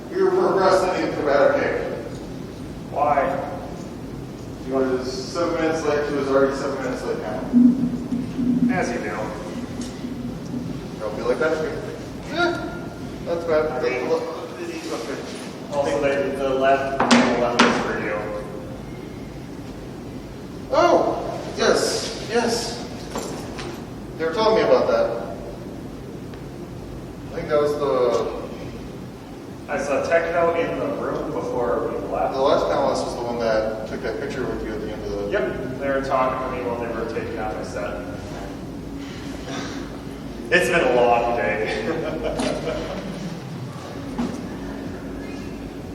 We were procrastinating for about cake. Why? He was 7 minutes late. He was already 7 minutes late now. As you do. Don't be like that to me. Yeah, that's bad. I mean, also, the left is for you. Oh, yes, yes. They were telling me about that. I think that was I saw Techno in the room before we left. the last panelist was the one that took that picture with you at the end of the... Yep, they were talking to me while they were taking out my set. It's been a long day.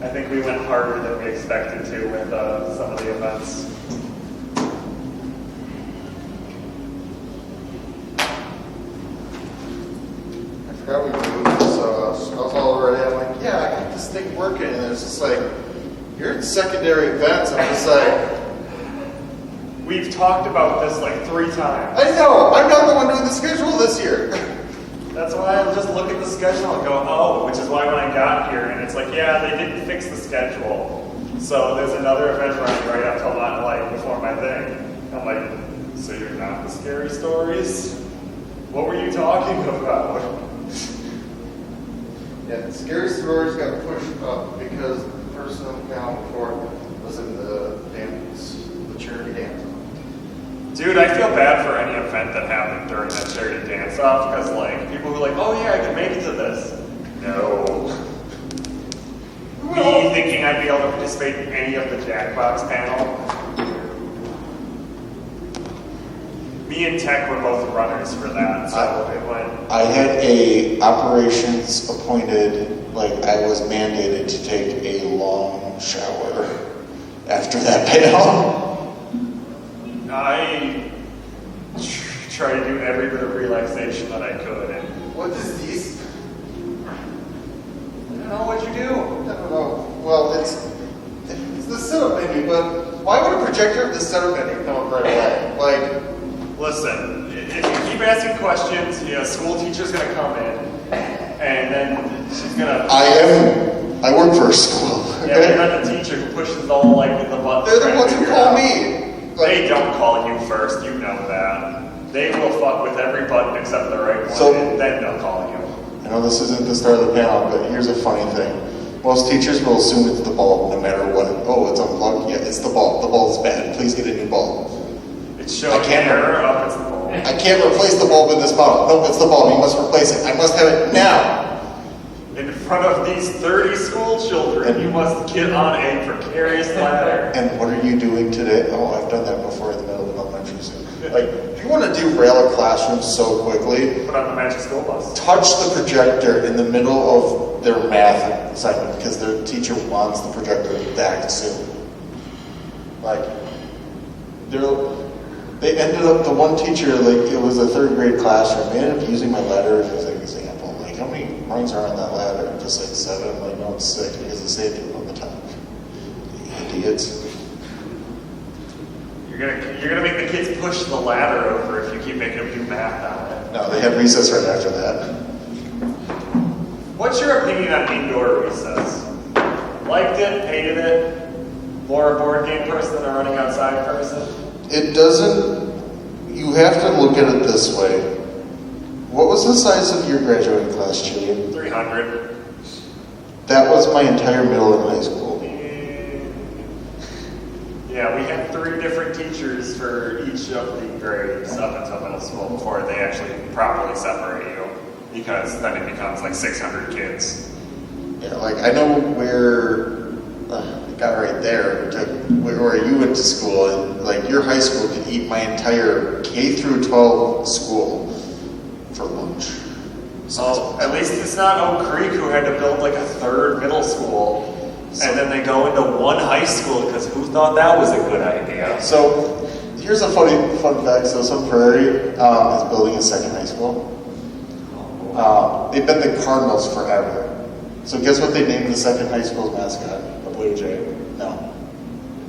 I think we went harder than we expected to with some of the events. I forgot we moved this, I was all ready. I'm like, yeah, I got this thing working. And it's just like, you're in secondary events. And I'm just like... We've talked about this like 3 times. I know! I'm not the one doing the schedule this year. That's why I just look at the schedule and go, oh, which is why when I got here, and it's like, yeah, they didn't fix the schedule. So there's another event running right up till like before my thing. I'm like, so you're not the scary stories? What were you talking about? Yeah, the scary stories got pushed up because the person on the panel before was in the dance, the charity dance. Dude, I feel bad for any event that happened during that charity dance-off, because like, people who are like, oh yeah, I could make it to this. No. Me thinking I'd be able to participate in any of the Jackbox panel. Me and Tech were both runners for that, so it went. I had a operations appointed, like I was mandated to take a long shower after that panel. I try to do every bit of relaxation that I could. And What is these? I don't know what you do. I don't know. Well, it's the setup menu, but why would a projector of the setup menu come up right away? Like, Listen, if you keep asking questions, a school teacher's going to come in, and then she's going to... I work for a school. Yeah, you're not the teacher who pushes all like the buttons. they're the ones who call me. They don't call you first, you know that. They will fuck with every button except the right one, So- and then they'll call you. I know this isn't the start of the panel, but here's a funny thing. Most teachers will assume it's the bulb no matter what. Oh, it's unplugged? Yeah, it's the bulb. The bulb is bad. Please get a new bulb. It's showing I can't error up, it's the bulb. I can't replace the bulb in this bottle. Nope, it's the bulb. You must replace it. I must have it now. In front of these 30 school children, you must get on a precarious ladder. And what are you doing today? Oh, I've done that before in the middle of elementary school. Like, if you want to derail a classroom so quickly, Put on the magic school bus. Touch the projector in the middle of their math assignment because their teacher wants the projector that soon. Like, they ended up, the one teacher, like, it was a 3rd grade classroom. They ended up using my ladder as an example. Like, how many rungs are on that ladder? Just like 7. I'm like, no, it's 6 because the safety was on the top. Idiots. You're gonna make the kids push the ladder over if you keep making them do math on it. No, they had recess right after that. What's your opinion on indoor recess? Liked it, hated it? More a board game person than a running outside person? It doesn't, you have to look at it this way. What was the size of your graduating class, Chewy? 300. That was my entire middle and high school. Yeah, we had 3 different teachers for each of the grades up until middle school before they actually properly separate you, because then it becomes like 600 kids. Yeah, like I know where, the guy right there, where you went to school, and like your high school could eat my entire K through 12 school for lunch. So at least it's not Oak Creek who had to build like a 3rd middle school. And then they go into one high school because who thought that was a good idea? So here's a fun fact. So Sun Prairie is building a 2nd high school. They've been the Cardinals forever. So guess what they named the 2nd high school's mascot? A Blue Jay. No.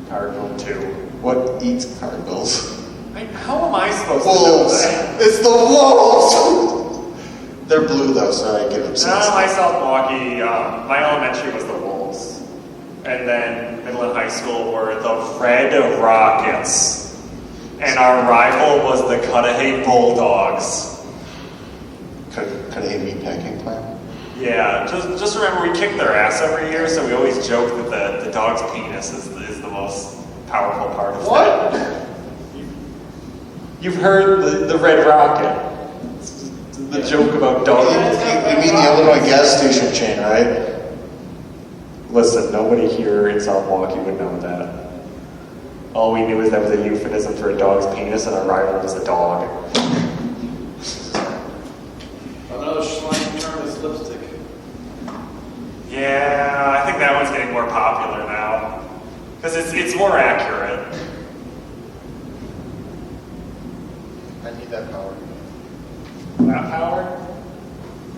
Cardinal 2. What eats cardinals? How am I supposed to know Wolves. that? It's the wolves. They're blue though, so I get obsessed. My South Milwaukee, my elementary was the Wolves. And then middle and high school were the Red Rockets. And our rival was the Cudahy Bulldogs. Cudahy meatpacking plant? Yeah, just remember we kick their ass every year, so we always joke that the dog's penis is the most powerful part of What? that. You've heard the Red Rocket. The joke about dogs. You mean the Illinois gas station chain, right? Listen, nobody here in South Milwaukee would know that. All we knew is that was a euphemism for a dog's penis, and our rival was a dog. Another slang term is lipstick. Yeah, I think that one's getting more popular now. Because it's more accurate. I need that power. That power?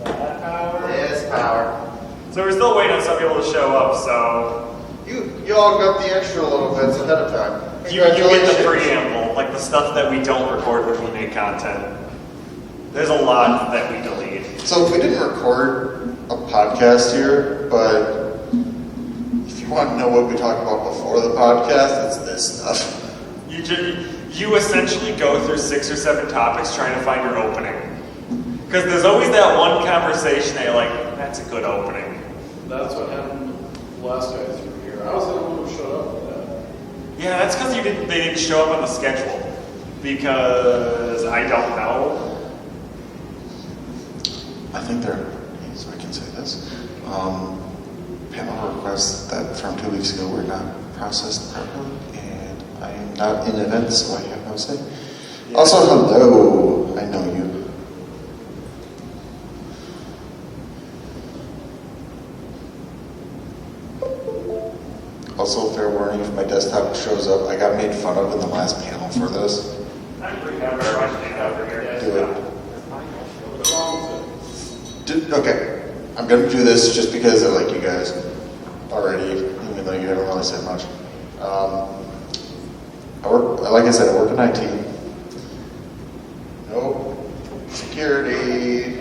That power? Yes, power. So we're still waiting on some people to show up, so You all got the extra little bits ahead of time. you get the Congratulations. preamble, like the stuff that we don't record when we make content. There's a lot that we delete. So if we didn't record a podcast here, but if you want to know what we talked about before the podcast, it's this stuff. You essentially go through 6 or 7 topics trying to find your opening. Because there's always that one conversation that you're like, that's a good opening. That's what happened last guys through here. I was the only one who showed up for that. Yeah, that's because they didn't show up on the schedule. Because I don't know. I think there, so I can say this. Panel requests that from 2 weeks ago were not processed properly, and I am not in events, so I have no say. Yeah. Also, hello, I know you. Also, fair warning, if my desktop shows up, I got made fun of in the last panel for this. I'm pretty happy over here. Do it. What's wrong with it? Okay, I'm gonna do this just because I like you guys already, even though you haven't really said much. Like I said, I work in IT. Nope. Security.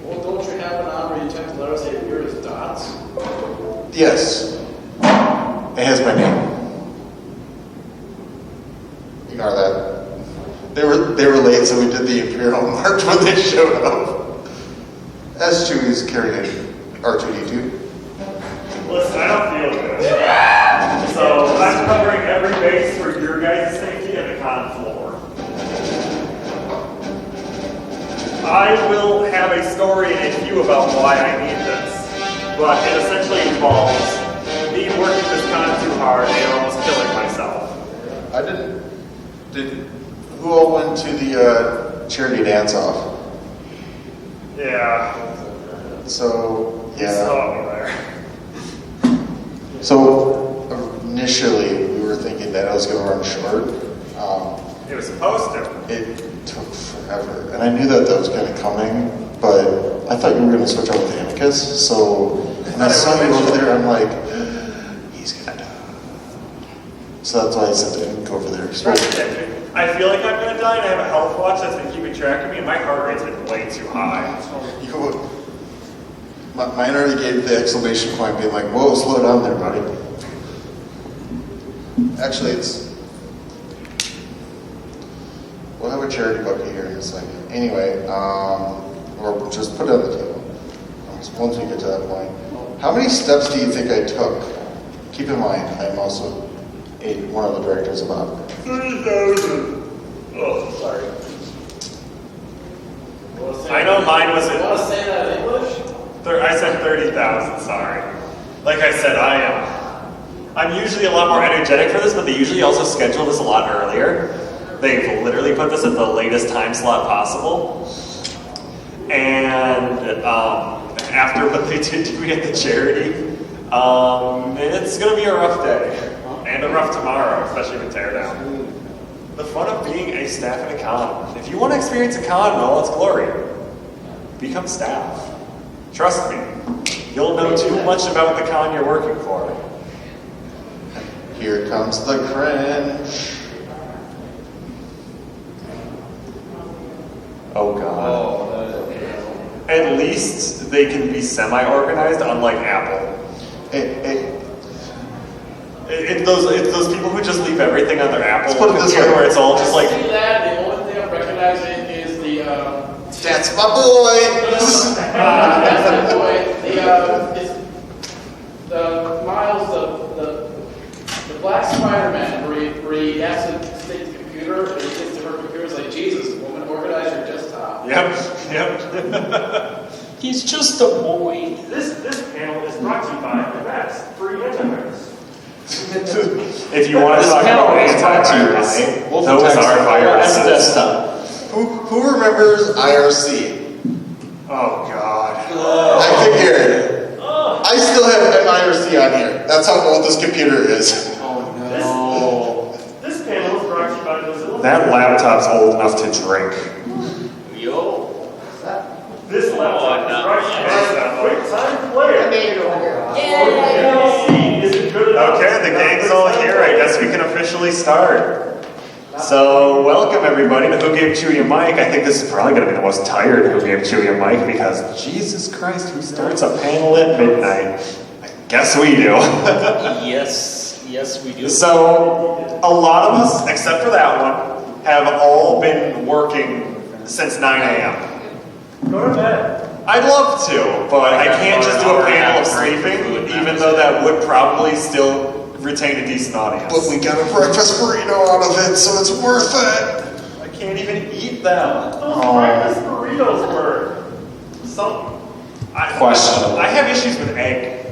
Well, don't you have an on where you type the letters say weird as dots? Yes. It has my name. Ignore that. They were late, so we did the Apparel March when they showed up. As Chewy's carrying R2D2. Listen, I don't feel good. So I'm covering every base for your guys' safety and the con floor. I will have a story and a view about why I need this, but it essentially involves me working this con too hard and almost killing myself. I did. Who all went to the charity dance-off? Yeah. So, You yeah. saw me there. So, initially, we were thinking that I was going to run short. It was supposed to. It took forever. And I knew that was kind of coming, but I thought you were going to switch over to Amicus. So, when I saw you over there, I'm like, he's going to die. So that's why I said to him, go over there. So, I feel like I'm going to die and I have a health watch that's been keeping track of me and my heart rate's been way too high. mine already gave the exclamation point being like, whoa, slow down there, buddy. Actually, we'll have a charity bucket here in a second. Anyway, or just put it on the table once we get to that point. How many steps do you think I took? Keep in mind, I'm also one of the directors of Apparel. 30,000. Oh, sorry. I know mine was You want to say that in English? I said 30,000, sorry. Like I said, I'm usually a lot more energetic for this, but they usually also schedule this a lot earlier. They've literally put this at the latest time slot possible. And after what they did to me at the charity, it's going to be a rough day. And a rough tomorrow, especially with teardown. The fun of being a staff at a con. If you want to experience a con in all its glory, become staff. Trust me, you'll know too much about the con you're working for. Here comes the cringe. Oh god. Oh, that is At least they can be semi-organized, unlike Apple. It's those people who just leave everything on their Apple Let's put it this computer way. where it's all just like. See that? The only thing I'm recognizing is the. That's my boy. That's the boy. It's the Miles, the Black Spider-Man, where he has to stick the computer, and he gets to her computer, it's like, Jesus, woman, organize your desktop. Yep. He's just a boy. This panel is brought to you by the best free antivirus. If you want to This talk panel about is brought to you antivirus, by Wolf those Text are iOS viruses. desktop. Who remembers IRC? Oh god. I figured. I still have MIRC on here. That's how old this computer is. Oh This panel is brought to you by Mozilla. That laptop's old enough to drink. no. Yo. This laptop is brought to you by the QuickTime Player. Isn't good enough. Okay, the gang's all here. I guess we can officially start. So, welcome everybody to Who Gave Chewy a Mic. I think this is probably going to be the most tired Who Gave Chewy a Mic because Jesus Christ, who starts a panel at midnight? I guess we do. Yes, we do. So, a lot of us, except for that one, have all been working since 9 a.m. Go to bed. I'd love to, but I can't just do a panel of sleeping, even though that would probably still retain a decent audience. But we got a breakfast burrito out of it, so it's worth it. I can't even eat them. Those breakfast burritos were something. Questionable. I have issues with egg,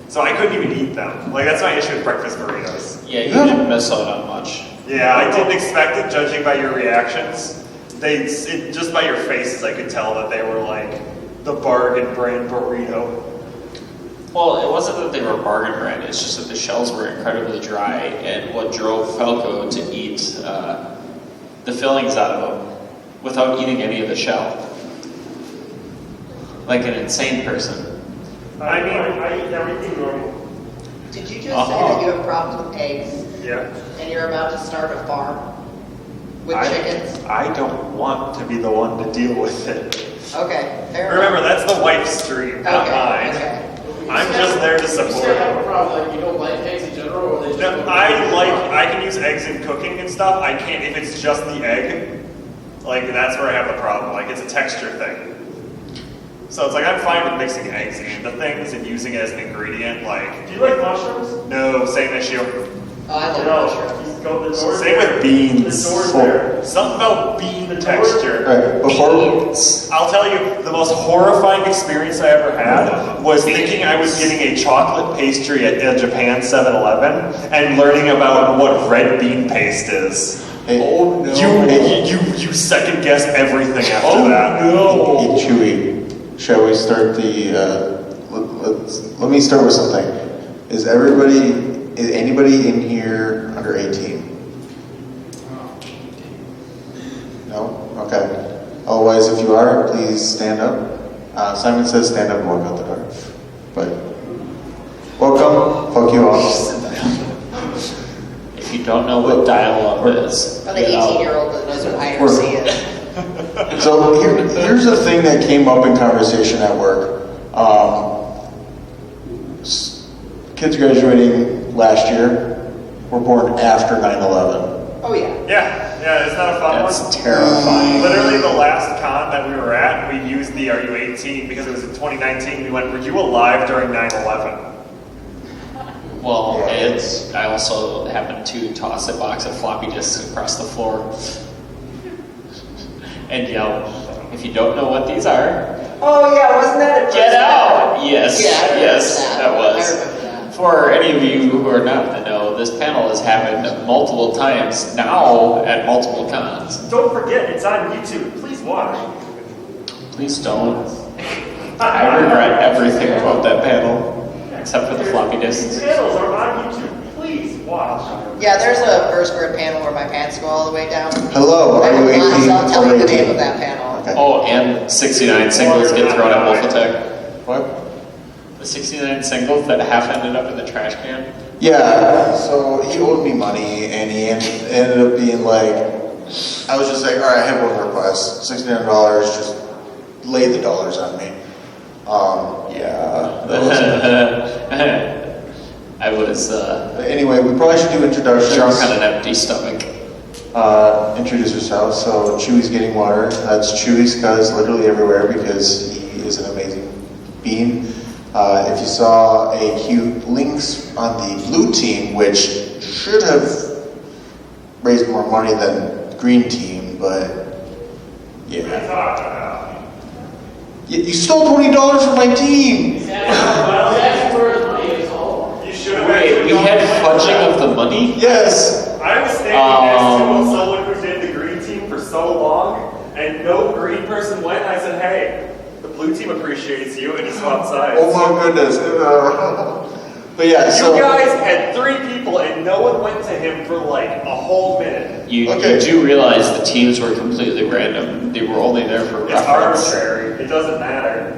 so I couldn't even eat them. Like, that's my issue with breakfast burritos. Yeah, you didn't miss out on much. Yeah, I didn't expect it, judging by your reactions. Just by your faces, I could tell that they were like the bargain brand burrito. Well, it wasn't that they were bargain brand, it's just that the shells were incredibly dry, and what drove Falco to eat the fillings out of them without eating any of the shell. Like an insane person. I mean, I eat everything normal. Did you just say that you have problems with eggs Yeah. and you're about to start a farm with chickens? I don't want to be the one to deal with it. Okay, fair Remember, enough. that's the wife's dream, not mine. Okay. I'm just there to You support still have a her. problem, like, you don't like eggs in general, or they just No, don't I can use eggs in cooking and stuff. I can't if it's just the egg. Like that's where I have the problem. Like it's a texture thing. So it's like I'm fine with mixing eggs into things and using it as an ingredient. Like Do you like mushrooms? no, same issue. Oh, I love No. mushrooms. You go the door's Same with there. beans. The door's there. Something about bean The texture. Alright, before I'll tell you, the most horrifying experience I ever had was thinking I was getting a chocolate pastry at Japan 7-Eleven and learning about what red bean paste is. Hey, You second guess everything after that. Hey, Chewy, shall we start the? Let me start with something. Is anybody in here under 18? No? Okay. Otherwise, if you are, please stand up. Simon says stand up and walk out the door. But welcome. Fuck you all. If you don't know what dial-up is, For the get out. 18-year-old that knows what IRC is. So here's the thing that came up in conversation at work. Kids graduating last year were born after 9/11. Oh, yeah. Yeah, it's not a fun That's one. terrifying. Literally the last con that we were at, we used the Are You 18 because it was in 2019. We went, were you alive during 9/11? Well, I also happened to toss a box of floppy disks across the floor and yell, if you don't know what these are, Oh, yeah, wasn't that a get out! Yes, Yeah, I remember yes, that I was. remember that. For any of you who are not in the know, this panel has happened multiple times, now at multiple cons. Don't forget, it's on YouTube. Please watch. Please don't. I regret everything about that panel, except for the floppy disks. These panels are on YouTube. Please watch. Yeah, there's a first grade panel where my pants go all the way down. Hello, I are you will 18 not tell or you the 18? name of that panel. Okay. Oh, and 69 singles get thrown at Wolf Attack. What? The 69 singles that half ended up in the trash can. Yeah, so he owed me money, and he ended up being like, I was just like, all right, I have one request. $69, just lay the dollars on me. Yeah. I was But anyway, we probably should do introductions. drunk on an empty stomach. Introduce yourself. So Chewy's getting water. That's Chewy's cuz literally everywhere because he is an amazing being. If you saw a cute links on the blue team, which should have raised more money than the green team, but yeah. You stole $20 from my team. That's where his money is all. You should have. Wait, we had fudging of the money? Yes. I was standing next to someone who did the green team for so long, and no green person went. I said, "Hey, the blue team appreciates you," and he swapped sides. Oh my goodness. But yeah, so You guys had 3 people, and no one went to him for like a whole minute. You Okay. do realize the teams were completely random. They were only there for It's reference. arbitrary. It doesn't matter.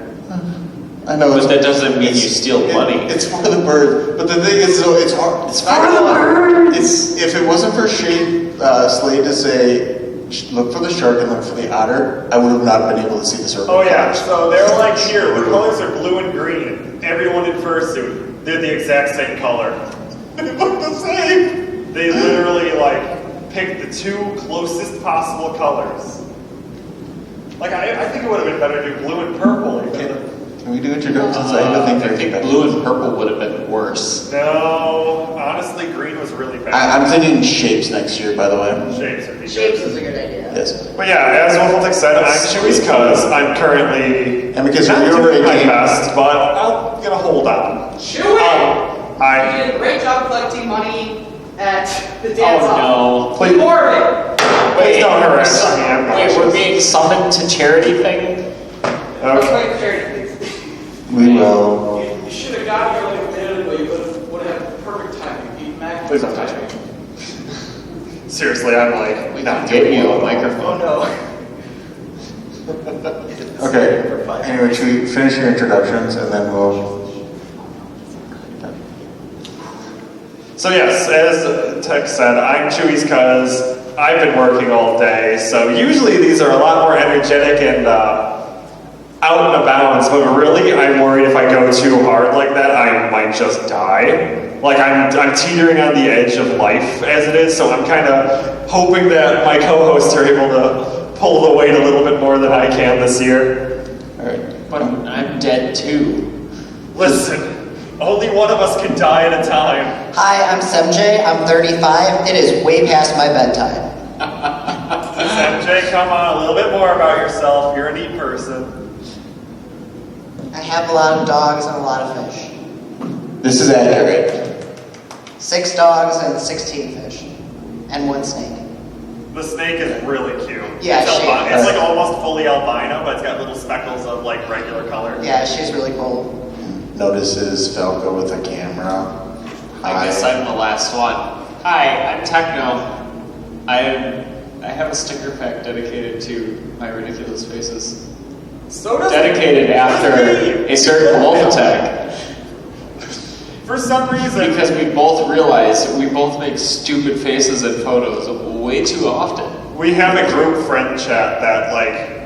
I know But that doesn't mean you steal money. It's for the bird. But the thing is, so it's hard. It's for the bird. It's if it wasn't for Slade to say look for the shark and look for the otter, I would have not been able to see the circle. Oh yeah, so they're like, here, the colors are blue and green. Everyone in Fursuit, they're the exact same color. They look the same. They literally like picked the 2 closest possible colors. Like I think it would have been better to do blue and purple even. Can we do introductions? I think blue and purple would have been worse. No, honestly, green was really bad. I'm thinking shapes next year, by the way. Shapes would be Shapes good. is a good idea. Yes. But yeah, as Wolfentek said, I'm Chewy's cuz. I'm currently And because not we doing already my came- best, but I'm gonna hold on. Chewy! You I did a great job collecting money at the dance Oh off. Please- More of it. please don't harass me. I'm Wait, we're nauseous. being summoned to charity thing? Let's Okay. wait for charity, please. We will. You should have got here like a minute ago. You would have perfect timing. You Mac. Please don't touch me. Seriously, I'm like We not can get doing you a well. microphone. Okay. Anyway, should we finish your introductions and then we'll. So yes, as Tech said, I'm Chewy's cuz. I've been working all day, so usually these are a lot more energetic and out and abounds, but really I'm worried if I go too hard like that, I might just die. Like I'm teetering on the edge of life as it is, so I'm kind of hoping that my co-hosts are able to pull the weight a little bit more than I can this year. Alright. But I'm dead too. Listen, only one of us can die at a time. Hi, I'm Semjay. I'm 35. It is way past my bedtime. MJ, come on, a little bit more about yourself. You're a neat person. I have a lot of dogs and a lot of fish. This is accurate. 6 dogs and 16 fish. And 1 snake. The snake is really cute. Yeah, it's, she- it's like almost fully albino, but it's got little speckles of like regular color. Yeah, she's really cool. Notices Falco with a camera. I guess I'm the last one. Hi, I'm Techno. I have a sticker pack dedicated to my ridiculous faces. So does Dedicated after a certain wolf attack. For some reason, Because we both realize we both make stupid faces in photos way too often. we have a group friend chat that like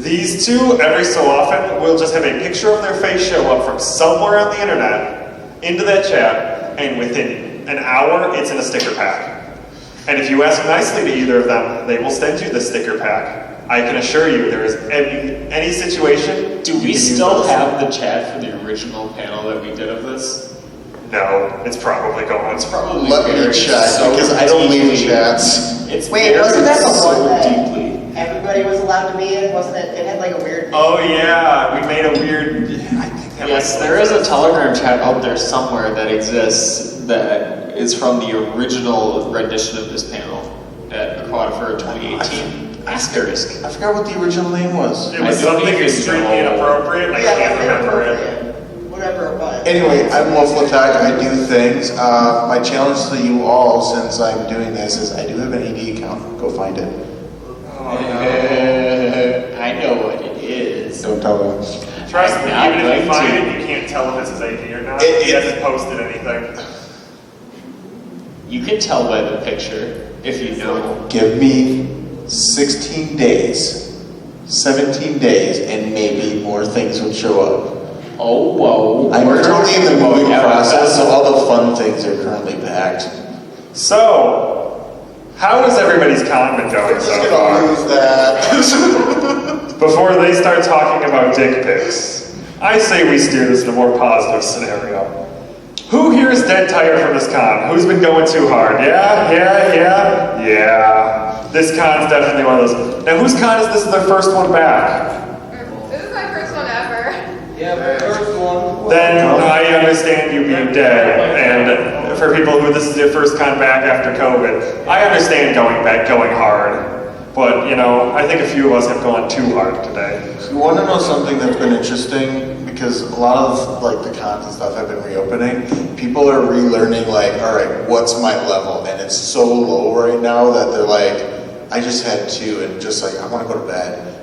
these two every so often will just have a picture of their face show up from somewhere on the internet into that chat, and within an hour it's in a sticker pack. And if you ask nicely to either of them, they will send you the sticker pack. I can assure you, there is any situation. Do you we can use still those. have the chat for the original panel that we did of this? No, it's probably gone. It's probably Let me buried check so because I don't leave deeply. chats. It's Wait, buried wasn't that the so one that deeply. everybody was allowed to be in? Wasn't it? It had like a weird. Oh yeah, we made a weird. I think that Yes, might- there is a Telegram chat out there somewhere that exists that is from the original rendition of this panel at Aquatifur 2018. Asterisk. I forgot what the original name was. It was I don't something even extremely know. inappropriate. I Yeah, can't that's remember it. inappropriate. Whatever it was. Anyway, I'm Wolfentek. I do things. My challenge to you all, since I'm doing this, is I do have an AD account. Go find it. I know what it is. Don't tell them. Trust me, I'm even if not you find going it, you can't tell if it's his AP or not. It- He hasn't posted anything. You can tell by the picture if you know. Give me 16 days, 17 days, and maybe more things would show up. Oh, whoa. I'm We're currently in the talking about moving process, so advertising. all the fun things are currently packed. So, how has everybody's con been going We're just so gonna far? lose that. Before they start talking about dick pics, I say we steer this in a more positive scenario. Who here is dead tired from this con? Who's been going too hard? Yeah. This con's definitely one of those. Now, whose con is this their first one back? This is my first one ever. Yeah, first one. Then I understand you being dead, and for people who this is their first con back after COVID, I understand going back, going hard. But, you know, I think a few of us have gone too hard today. So you want to know something that's been interesting? Because a lot of like the cons and stuff have been reopening. People are relearning like, all right, what's my level? And it's so low right now that they're like, I just had 2 and just like, I want to go to bed.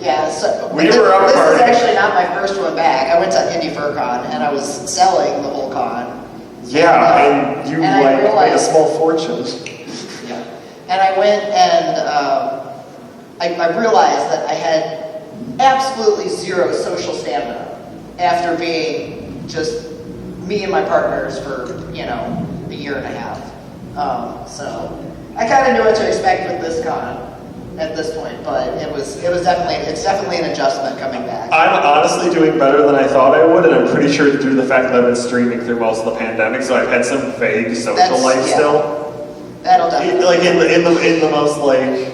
Yeah, so We were up this is partying. actually not my first one back. I went to Indie FurCon and I was selling the whole con. Yeah, and you And I like made a realized- small fortune. Yeah. And I went and I realized that I had absolutely zero social stamina after being just me and my partners for, you know, a year and a half. So I kind of knew what to expect with this con at this point, but it's definitely an adjustment coming back. I'm honestly doing better than I thought I would, and I'm pretty sure through the fact that I've been streaming through most of the pandemic, so I've had some vague social life yeah. still. That'll definitely. Like in the most like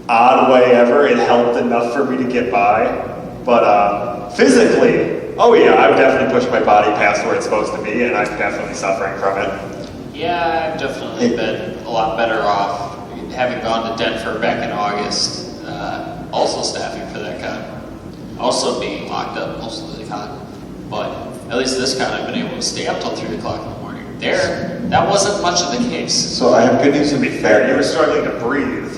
odd way ever, it helped enough for me to get by. But physically, oh yeah, I've definitely pushed my body past where it's supposed to be, and I'm definitely suffering from it. Yeah, I've definitely been a lot better off having gone to Denver back in August, also staffing for that con, also being locked up most of the con, but at least this con I've been able to stay up till 3 o'clock in the morning. There, that wasn't much of the case. So I have good news To and be bad fair, you were news. struggling to breathe.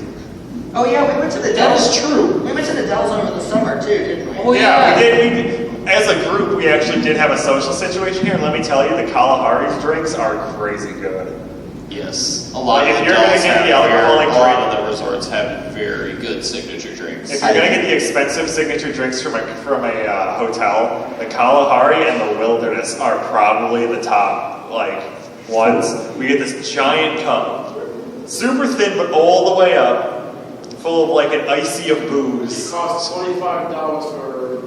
Oh yeah, we went to the That Dells. is true. We went to the Dells over the summer too, didn't we? Oh, Yeah, yeah. we did. As a group, we actually did have a social situation here, and let me tell you, the Kalahari's drinks are crazy good. Yes, a lot Like, of if the you're gonna hotels get have the alcoholic a lot drink- of the resorts have very good signature drinks. If you're gonna get the expensive signature drinks from a hotel, the Kalahari and the Wilderness are probably the top ones. We get this giant cup, super thin but all the way up, full of like an icy of It booze. costs $25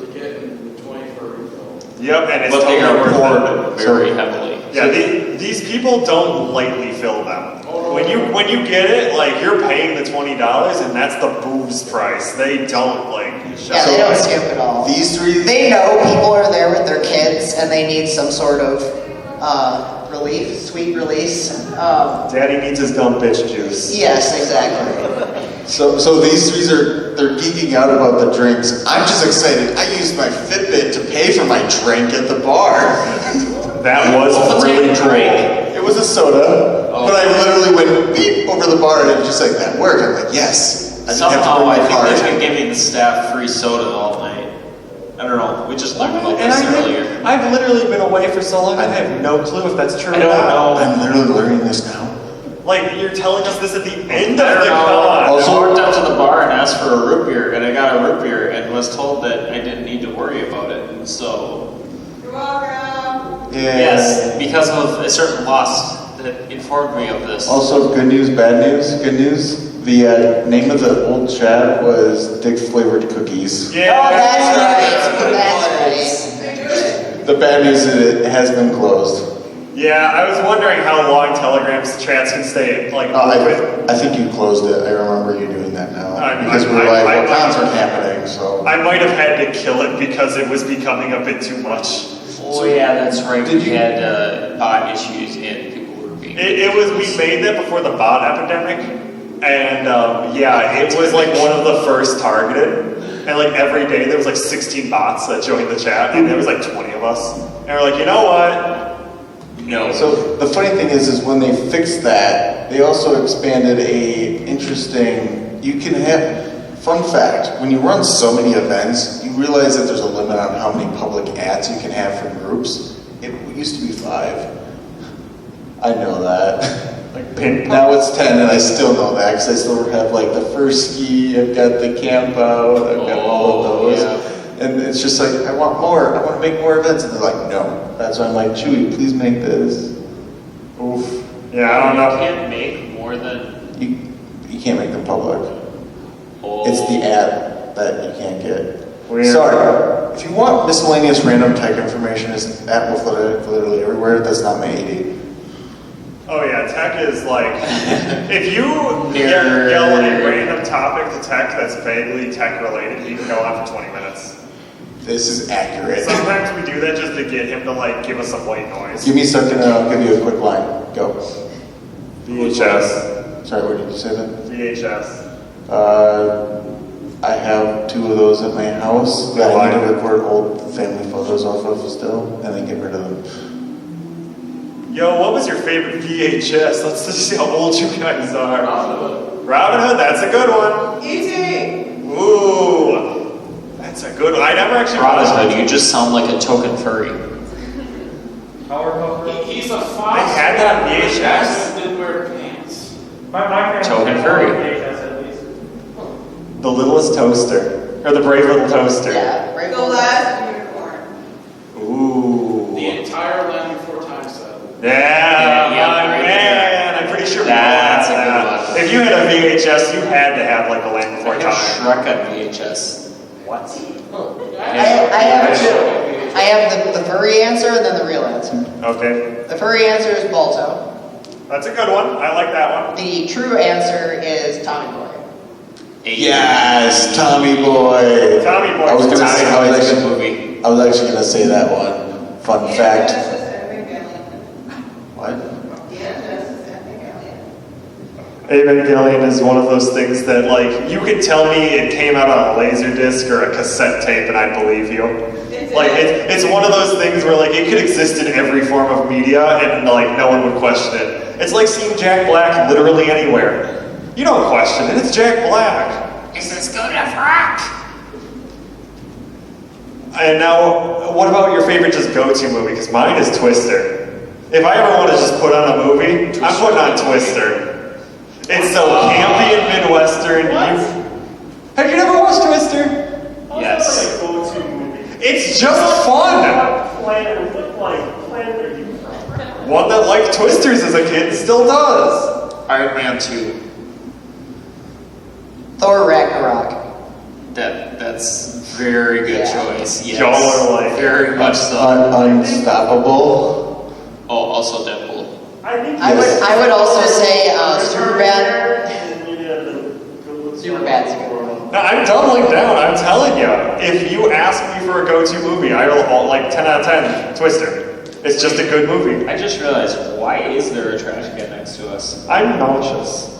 to get and $20 for a refill. Yep, and it's But they totally are worth it. poured very heavily. Yeah, these people don't lightly fill them. Oh, When you get it, like you're paying the $20, and that's the booze price. They don't Yeah, they don't skip at all. These 3, They know people are there with their kids and they need some sort of relief, sweet release. Daddy needs his dumb bitch juice. Yes, exactly. so these 3 they're geeking out about the drinks. I'm just excited. I used my Fitbit to pay for my drink at the bar. That was What's really your cool. drink? It was a soda, Oh. but I literally went beep over the bar and it was just like, that worked. I'm like, yes. I didn't have to Somehow bring I my think card. they've been giving the staff free soda all night. I don't know. We just learned about And this earlier. I've literally been away for so long, I have no clue if that's true I or don't not. know. I'm literally learning this now. Like, you're telling us this at the end I of don't the know. con. Also- I walked up to the bar and asked for a root beer, and I got a root beer and was told that I didn't need to worry about it. And so, You're welcome. Yeah. yes, because of a certain loss that informed me of this. Also, good news, bad news. Good news. The name of the old chat was Dick Flavored Cookies. Yeah. Oh, that's right. That's right. The bad news is it has been closed. Yeah, I was wondering how long Telegram's chats can stay, like, open. I think you closed it. I remember you doing that now. I- Because we were I- like, I- what cons are happening, so. I might have had to kill it because it was becoming a bit too much. Oh yeah, that's right. Did We you- had bot issues and people were being. We made that before the bot epidemic, and yeah, it was like one of the first targeted. And like every day there was like 16 bots that joined the chat, and there was like 20 of us. And we're like, you know what? No. So the funny thing is when they fixed that, they also expanded a interesting, you can have, fun fact, when you run so many events, you realize that there's a limit on how many public ads you can have for groups. It used to be 5. I know that. Like pin. Now it's 10 and I still know that because I still have like the first ski, I've got the camp out, I've got all of those. Yeah. And it's just like, I want more, I want to make more events. And they're like, no. That's why I'm like, Chewy, please make this. Oof. Yeah, I don't You know. can't make more than. You can't make them public. Oh. It's the ad that you can't get. Weird. Sorry. If you want miscellaneous random tech information, it's at Wolf literally everywhere. That's not my AD. Oh yeah, tech is like, if you yell a random topic to tech that's vaguely tech related, you can go on for 20 minutes. This is accurate. Sometimes we do that just to get him to like give us some white noise. Give me something and I'll give you a quick line. Go. VHS. Sorry, what did you say then? VHS. I have 2 of those at my house that I need to record old family photos off of still and then get rid of them. Yo, what was your favorite VHS? Let's just see how old you guys are. Robin Hood, that's a good one. E.T. Ooh, that's a good one. I never actually Robin watched Hood, you just sound like a token furry. He's a fox. I had that on VHS. Didn't wear pants. My parents Token had furry. VHS at least. The Littlest Toaster, or the Brave Little Toaster. Yeah, right. The last unicorn. Ooh. The entire Land Before Time set. Yeah, Yeah, my right man. I'm pretty sure we all That's had a good that. one. If you had a VHS, you had to have like a Land I Before have Time. Shrek on VHS. What? I have 2. I have the furry answer and then the real answer. Okay, The furry answer is Balto. that's a good one. I like that one. The true answer is Tommy Boy. Yes, Tommy Boy. Tommy Boy. I was gonna Tommy say, Boy's a good movie. I was actually gonna say that one. Fun fact. What? Evangelion is one of those things that, like, you could tell me it came out on a laser disc or a cassette tape and I'd believe you. Like, it's one of those things where, like, it could exist in every form of media and, like, no one would question it. It's like seeing Jack Black literally anywhere. You don't question it, it's Jack Black. Is this good enough rock? And now, what about your favorite just go-to movie? Because mine is Twister. If I ever want to just put on a movie, I'm putting on Twister. It's so campy and Midwestern. Have you never watched Twister? Yes. Like a go-to movie. It's just fun. What planet are you from? One that liked Twisters as a kid still does. Iron Man 2. Thor Ragnarok. That's very good Yeah. choice. Yes. Y'all are like- very much so. Unstoppable. Oh, also Deadpool. I think I would also say Superbad. Superbad. Superbad's a good one. No, I'm doubling down. I'm telling you. If you ask me for a go-to movie, I will like 10 out of 10. Twister. It's just a good movie. I just realized, why is there a trash can next to us? I'm nauseous.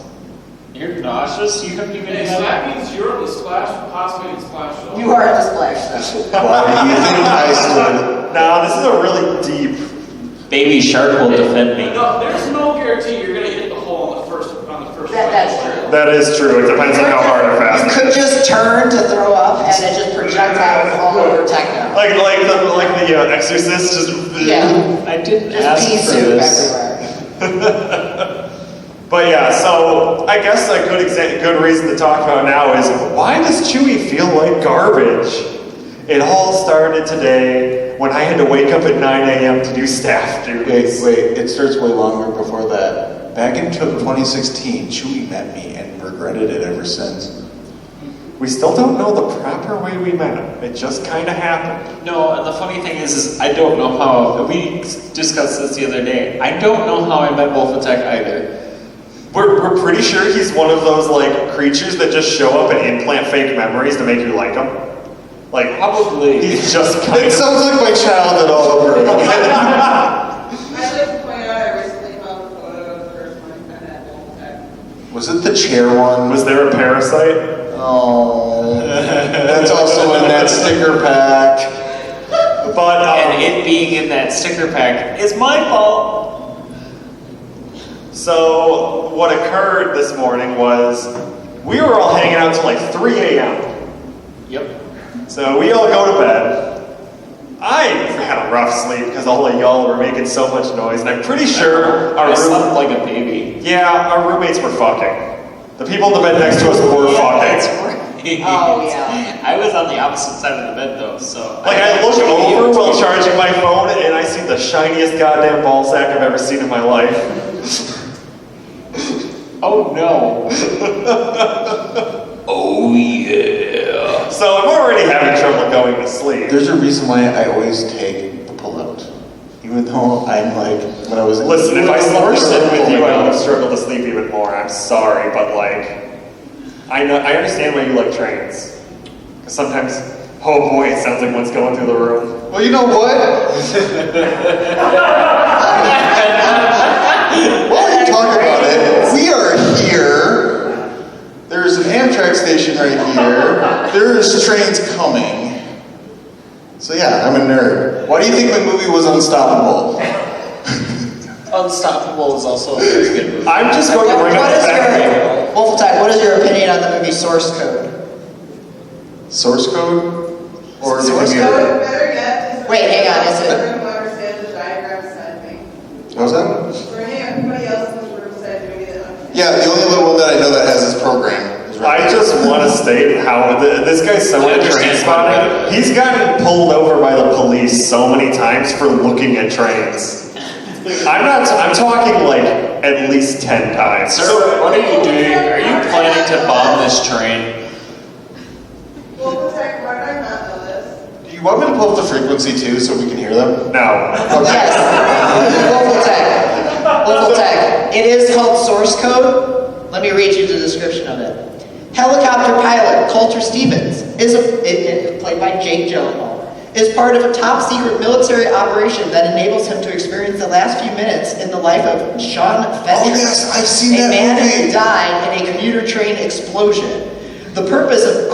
You're nauseous? You haven't even Hey, so had that means you're on the splash, possibly in splash zone. You are the splash zone. Why do you think I stood? Now, this is a really deep. Baby Shark will defend me. No, there's no guarantee you're gonna hit the hole on the first. That's true. That is true. It depends on how hard or You fast. could just turn to throw up and it just projectiles all over Techno. Like the Exorcist, just. Yeah. I didn't Just ask pea for soup this. everywhere. But yeah, so I guess a good reason to talk about now is why does Chewy feel like garbage? It all started today when I had to wake up at 9 a.m. to do staff duties. Wait, it starts way longer before that. Back in 2016, Chewy met me and regretted it ever since. We still don't know the proper way we met. It just kind of happened. No, and the funny thing is I don't know how, we discussed this the other day, I don't know how I met Wolf Attack either. We're pretty sure he's one of those like creatures that just show up and implant fake memories to make you like him. Like Probably. he's just kind It of. sounds like my childhood all over again. I'd like to point out I recently found a photo of the first one I met at Wolf Tech. Was it the chair one? Was there a parasite? Oh, that's also in that sticker pack. But And it being in that sticker pack is my fault. So what occurred this morning was we were all hanging out till like 3 a.m. Yep. So we all go to bed. I had a rough sleep because all of y'all were making so much noise, and I'm pretty sure I slept like a baby. Yeah, our roommates were fucking. The people in the bed next to us were fucking. Oh, yeah. I was on the opposite side of the bed though, so. Like I look over while charging my phone, and I see the shiniest goddamn ball sack I've ever seen in my life. Oh no. Oh yeah. So I'm already having trouble going to sleep. There's a reason why I always take the pullout. Even though I'm like, when I was Listen, if I sit with you, I would struggle to sleep even more. I'm sorry, but like, I understand why you like trains. Because sometimes, oh boy, it sounds like one's going through the room. Well, you know what? While you talk about it, we are here. There's an Amtrak station right here. There's trains coming. So yeah, I'm a nerd. Why do you think my movie was Unstoppable? Unstoppable is also a very good movie. I'm just going to bring up the fact. Wolfenstein, what is your opinion on the movie Source Code? Source code? Or the Source computer? code? Better yet, is Wait, hang on, is it- everyone who understands the diagram side me. What was that? For anybody else in this room said maybe that understands. Yeah, the only other one that I know that has this program is right I there. just want to state how this guy's so into train spotting. He's gotten pulled over by the police so many times for looking at trains. I'm talking like at least 10 times. Sir, what are you doing? Are you planning to bomb this train? Well, protect, why did I not know this? Do you want me to pull up the frequency too so we can hear them? No. Yes. Wolfenstein. It is called Source Code. Let me read you the description of it. Helicopter pilot Coulter Stevens played by Jake Gyllenhaal, is part of a top-secret military operation that enables him to experience the last few minutes in the life of Sean Fetcher, Oh yes, I've seen a that man movie. who died in a commuter train explosion. The purpose of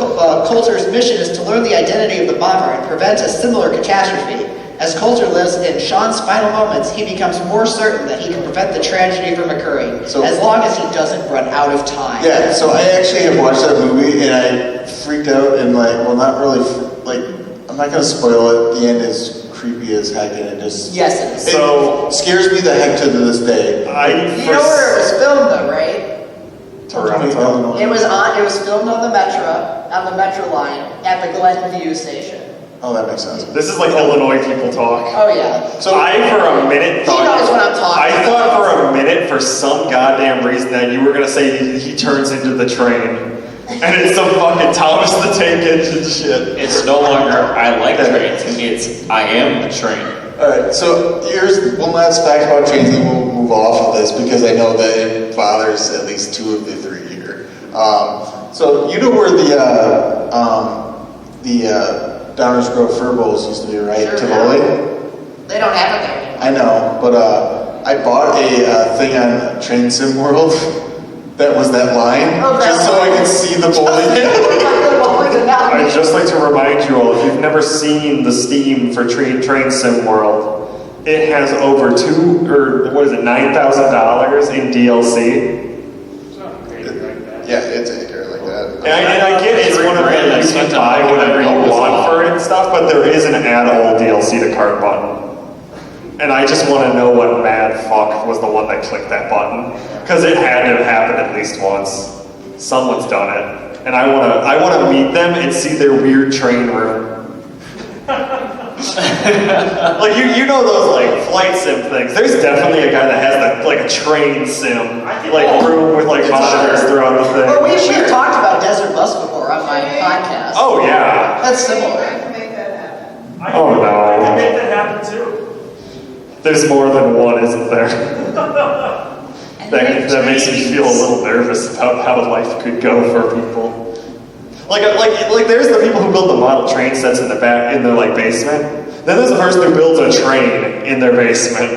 Coulter's mission is to learn the identity of the bomber and prevent a similar catastrophe. As Coulter lives in Sean's final moments, he becomes more certain that he can prevent the tragedy from occurring, So- as long as he doesn't run out of time. Yeah, so I actually have watched that movie and I freaked out and like, well not really, like, I'm not going to spoil it. The end is creepy as heck and it just... Yes, it is. So- it scares me the heck to this day. You know where it was filmed though, right? Toronto. It was filmed on the Metro line at the Glenview station. Oh, that makes sense. This is like Illinois people talk. Oh yeah. So I for a minute thought... He knows what I'm talking I about. thought for a minute, for some goddamn reason, that you were going to say he turns into the train. And it's some fucking Thomas the Tank Engine shit. It's no longer I like trains. It's I am the train. Alright, so here's one last fact about trains and we'll move off of this because I know that it bothers at least 2 of the 3 here. So you know where the Downers Grove Fur Bowls used to be, right? Sure. Tivoli? They don't have it there anymore. I know, but I bought a thing on Train Sim World that was that line, Oh, just so I could see the bowling. I'd just like to remind you all, if you've never seen the Steam for Train Sim World, it has over $9,000 in DLC. Yeah, it's accurate like that. And I get it's one of the, you can buy whatever you want for it and stuff, but there is an add-all DLC to cart button. And I just want to know what mad fuck was the one that clicked that button. Because it had to have happened at least once. Someone's done it. And I want to meet them and see their weird train room. Like you know those like flight sim things. There's definitely a guy that has like a train sim like room with like monitors throughout the thing. Well, we've talked about Desert Bus before on my podcast. Oh yeah. That's I similar. can make that happen. Oh, no. I can make that happen too. There's more than one, isn't there? That makes me feel a little nervous about how life could go for people. Like there's the people who build the model train sets in their basement. Then there's the person who builds a train in their basement.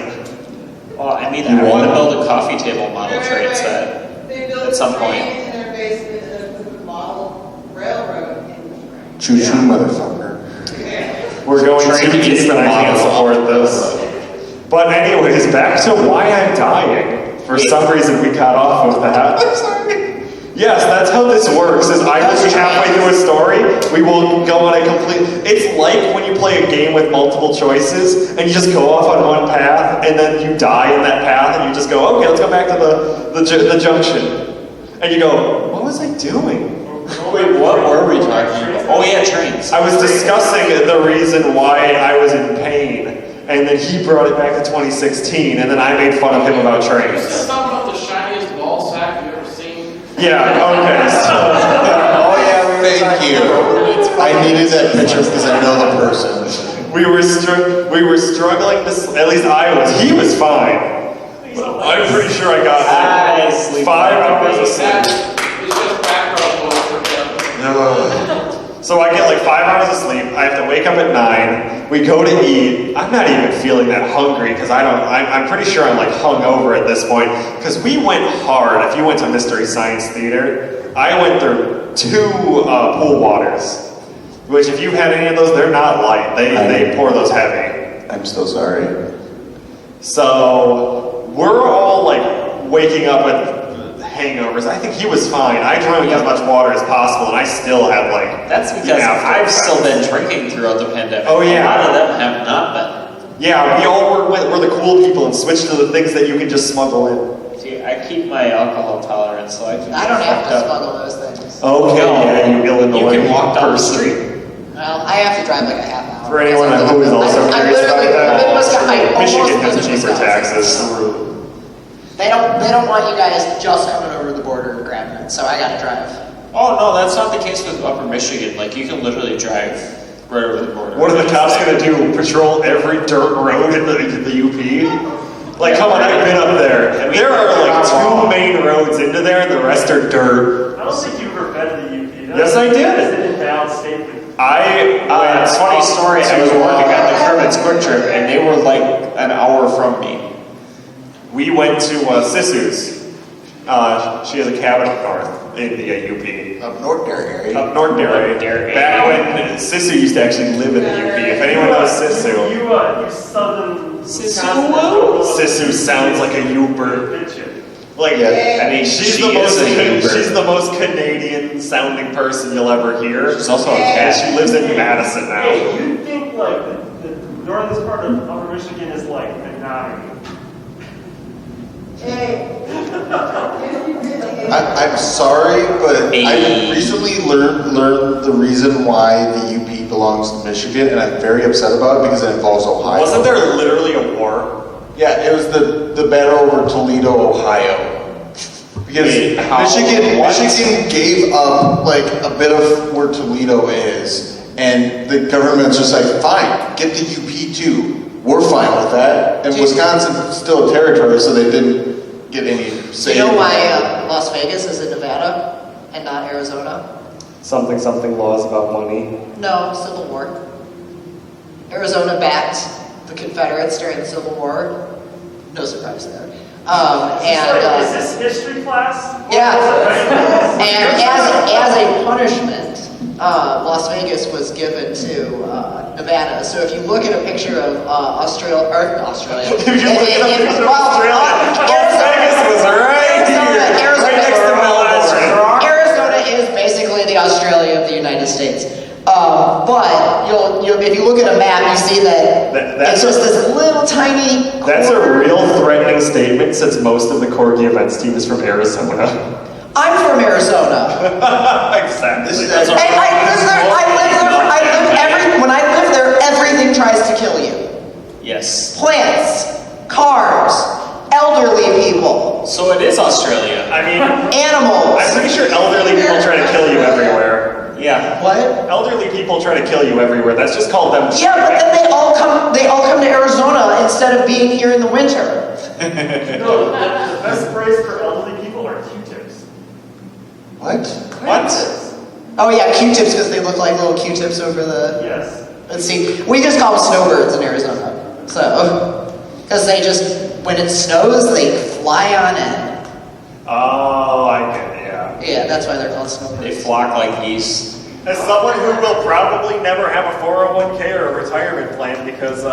Well, I mean, I want to build a coffee table model train set. They built at some a point. train in their basement and put the model railroad in the train. Choo-choo, motherfucker. We're going too deep and I can't support this. But anyways, back to why I'm dying. For some reason we got off with that. I'm sorry. Yes, that's how this works, is I will be halfway through a story, we will go on a complete... It's like when you play a game with multiple choices, and you just go off on one path, and then you die in that path, and you just go, okay, let's go back to the junction. And you go, what was I doing? Wait, what were we talking about? Oh yeah, trains. I was discussing the reason why I was in pain, and then he brought it back to 2016, and then I made fun of him about trains. Let's talk about the shiniest ball sack you've ever seen. Yeah, okay, so... Oh yeah, thank you. I needed that picture because I know the person. We were struggling to, at least I was, he was fine. I'm pretty sure I got like 5 hours of sleep. It's just background noise for him. No. So I get like 5 hours of sleep. I have to wake up at 9. We go to eat. I'm not even feeling that hungry because I'm pretty sure I'm like hungover at this point because we went hard. If you went to Mystery Science Theater, I went through 2 pool waters, which if you've had any of those, they're not light. They pour those heavy. I'm so sorry. So we're all like waking up with hangovers. I think he was fine. I drank as much water as possible, and I still had like. That's because I've still been drinking throughout the pandemic. Oh yeah. A lot of them have not been. Yeah, we all were the cool people and switched to the things that you can just smuggle in. See, I keep my alcohol tolerance, so I can. I don't have to smuggle those things. Okay, yeah, you Illinois You can walk down the person. street. Well, I have to drive like a half hour. For anyone who is also curious about that, Michigan has cheaper taxes. They don't want you guys just coming over the border and grabbing it, so I gotta drive. Oh no, that's not the case with Upper Michigan. Like you can literally drive right over the border. What are the cops gonna do? Patrol every dirt road in the UP? Like, come on, I've been up there. There are like 2 main roads into there, and the rest are dirt. I don't think you've ever been to the UP. Yes, I did. It's in downstate. It's a funny story. I was working on the Kermit's Quick Trip, and they were like an hour from me. We went to Sisu's. She has a cabin up north in the UP. Up north area. Up north area. Back when Sisu used to actually live in the UP. If anyone knows Sisu. You southern Sisu sounds like a Uber. Like, I mean, she's she the is a most Canadian sounding person you'll ever hear. She's also a cat. She lives in Madison now. Hey, you think like the northern part of Upper Michigan is like Minami? I'm sorry, but I recently learned the reason why the UP belongs to Michigan, and I'm very upset about it because it involves Ohio. Wasn't there literally a war? Yeah, it was the battle over Toledo, Ohio. Because Michigan gave up like a bit of where Toledo is, and the government's just like, fine, get the UP too. We're fine with that. And Wisconsin's still a territory, so they didn't get any say. You know why Las Vegas is in Nevada and not Arizona? Something laws about money. No, Civil War. Arizona backed the Confederates during the Civil War. No surprise there. Is this history class? Yeah. And as a punishment, Las Vegas was given to Nevada. So if you look at a picture of Australia. Las Vegas was right here. Right next to Melbourne. Arizona is basically the Australia of the United States. But if you look at a map, you see that it's just this little tiny corner. That's a real threatening statement since most of the Corgi events team is from Arizona. I'm from Arizona. Exactly. And when I live there, everything tries to kill you. Yes. Plants, cars, elderly people. So it is Australia. I mean, animals. I'm pretty sure elderly people try to kill you everywhere. Yeah. What? Elderly people try to kill you everywhere. That's just called them. Yeah, but then they all come to Arizona instead of being here in the winter. No, the best phrase for elderly people are Q-tips. What? Oh yeah, Q-tips because they look like little Q-tips over the. Yes. Let's see. We just call them snowbirds in Arizona. So, because they just when it snows, they fly on in. Oh, I get it. Yeah, that's why they're called snowbirds. They flock like geese. As someone who will probably never have a 401k or a retirement plan because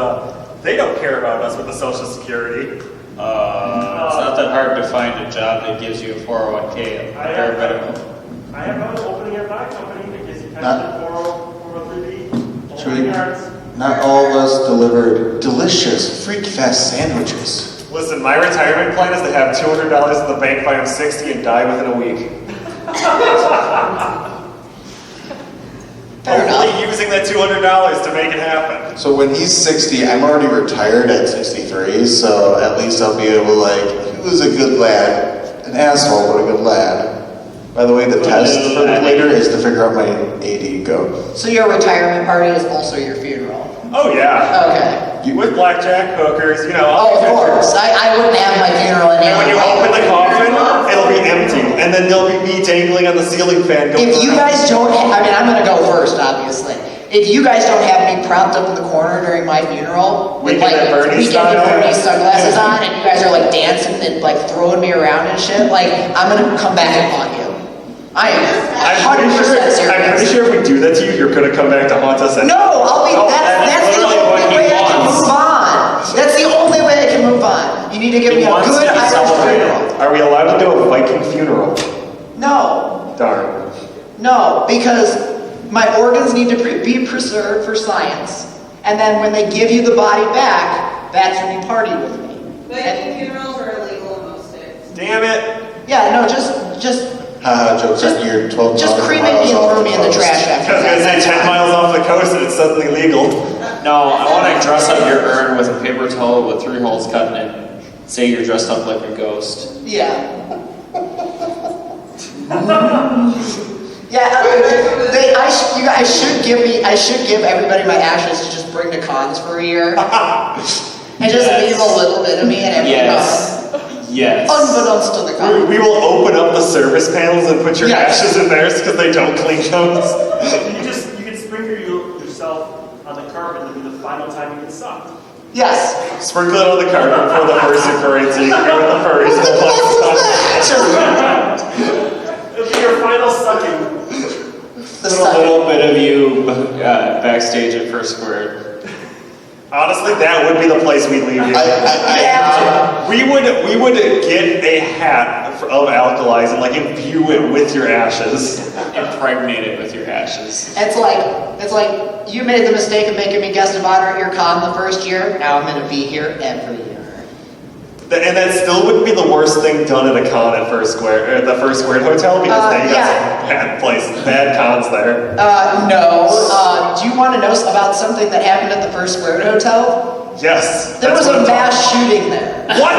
they don't care about us with the Social Security. It's not that hard to find a job that gives you a 401k. I have an opening at my company that gives you pension 403b. Chewy, Not all of us delivered delicious, freak fast sandwiches. Listen, my retirement plan is to have $200 in the bank by I'm 60 and die within a week. Hopefully using that $200 to make it happen. So when he's 60, I'm already retired at 63, so at least I'll be able to, like, he was a good lad. An asshole, but a good lad. By the way, the test for later is to figure out my AD go. So your retirement party is also your funeral? Oh, yeah. Okay. With blackjack, hookers, you know. Oh, of course. I wouldn't have my funeral in And when you open the coffin, it'll be empty. And then there'll be me dangling on the ceiling fan going If you guys don't have, I mean, I'm going to go first, obviously. If you guys don't have me propped up in the corner during my funeral with like Weekend at Bernie's sunglasses on, and you guys are like dancing and like throwing me around and shit, like I'm going to come back and haunt you. I am 100% serious. I'm pretty sure if we do that to you, you're going to come back to haunt us. No, I'll be, that's the only way I can move on. That's the only way I can move on. You need to give me a good Irish funeral. Are we allowed to do a Viking funeral? No. Darn. No, because my organs need to be preserved for science. And then when they give you the body back, that's when you party with me. Viking funerals are illegal in most states. Damn it. Yeah, no, just jokes on your 12 just cremate me and throw me in the trash after I was going to say 10 miles off the coast and it's suddenly legal. No, I want to dress up your urn with a paper towel with 3 holes cut in it. Say you're dressed up like a ghost. Yeah. Yeah, I should give everybody my ashes to just bring to cons for a year. And just leave a little bit of me in every con. Yes. Unbeknownst to the con. We will open up the service panels and put your ashes in theirs because they don't clean those. You can sprinkle yourself on the carpet and it'll be the final time you get sucked. Yes. Sprinkle it on the carpet before the fursuit parade so you can go with the furries. It'll be your final sucking. A little bit of you backstage at First Square. Honestly, that would be the place we'd leave you. We would get a hat of alkalis and like imbue it with your ashes. Impregnate it with your ashes. It's like you made the mistake of making me guest of honor at your con the first year. Now I'm going to be here every year. And that still wouldn't be the worst thing done at a con at the First Square Hotel because they got some bad cons there. No. Do you want to know about something that happened at the First Square Hotel? Yes. There was a mass shooting there. What?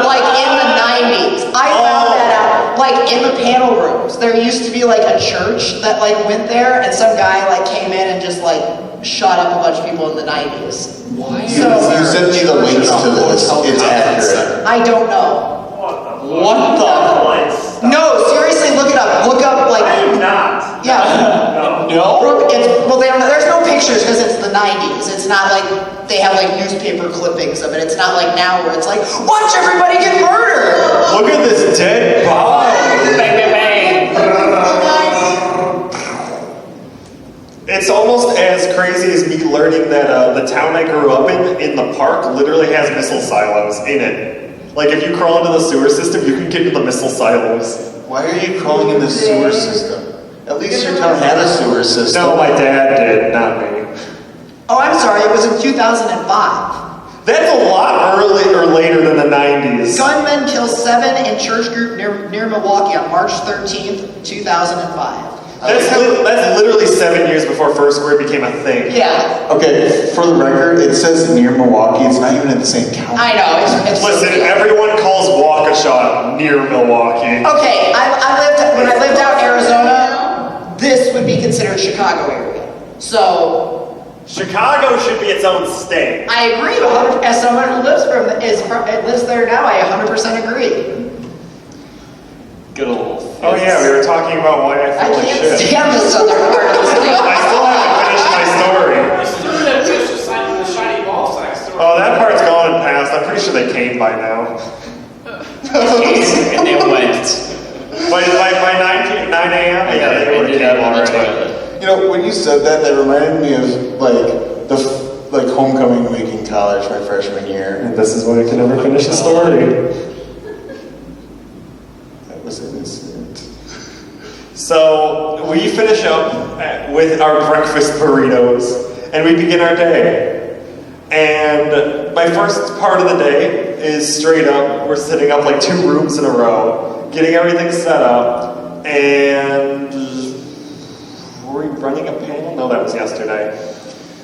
Like in the 90s. I found that out. Like in the panel rooms. There used to be like a church that like went there and some guy like came in and just like shot up a bunch of people in the 90s. Why? You sent me the links to this. It's accurate. I don't know. What the? No, seriously, look it up. Look up like. I do not. Yeah. No? There's no pictures because it's the 90s. It's not like they have like newspaper clippings of it. It's not like now where it's like, watch everybody get murdered. Look at this dead body. Bang, bang, bang. It's almost as crazy as me learning that the town I grew up in the park, literally has missile silos in it. Like if you crawl into the sewer system, you can get into the missile silos. Why are you crawling in the sewer system? At least your town had a sewer system. No, my dad did, not me. Oh, I'm sorry. It was in 2005. That's a lot earlier or later than the 90s. Gunmen kill 7 in church group near Milwaukee on March 13th, 2005. That's literally 7 years before First Square became a thing. Yeah. Okay, for the record, it says near Milwaukee. It's not even in the same county. I know. It's Listen, everyone calls Waukesha near Milwaukee. Okay, when I lived out in Arizona, this would be considered Chicago area. So Chicago should be its own state. I agree. As someone who lives there now, I 100% agree. Good old. Oh yeah, we were talking about why I feel like can't shit. stand this other part of the state. I still haven't finished my story. Oh, that part's gone and passed. I'm pretty sure they came by now. And they went. By 9 a.m. Yeah, they would have came already. You know, when you said that, that reminded me of like homecoming week in college my freshman year. And this is why I can never finish the story. That was innocent. So we finish up with our breakfast burritos, and we begin our day. And my first part of the day is straight up, we're sitting up like 2 rooms in a row, getting everything set up, and were we running a panel? No, that was yesterday.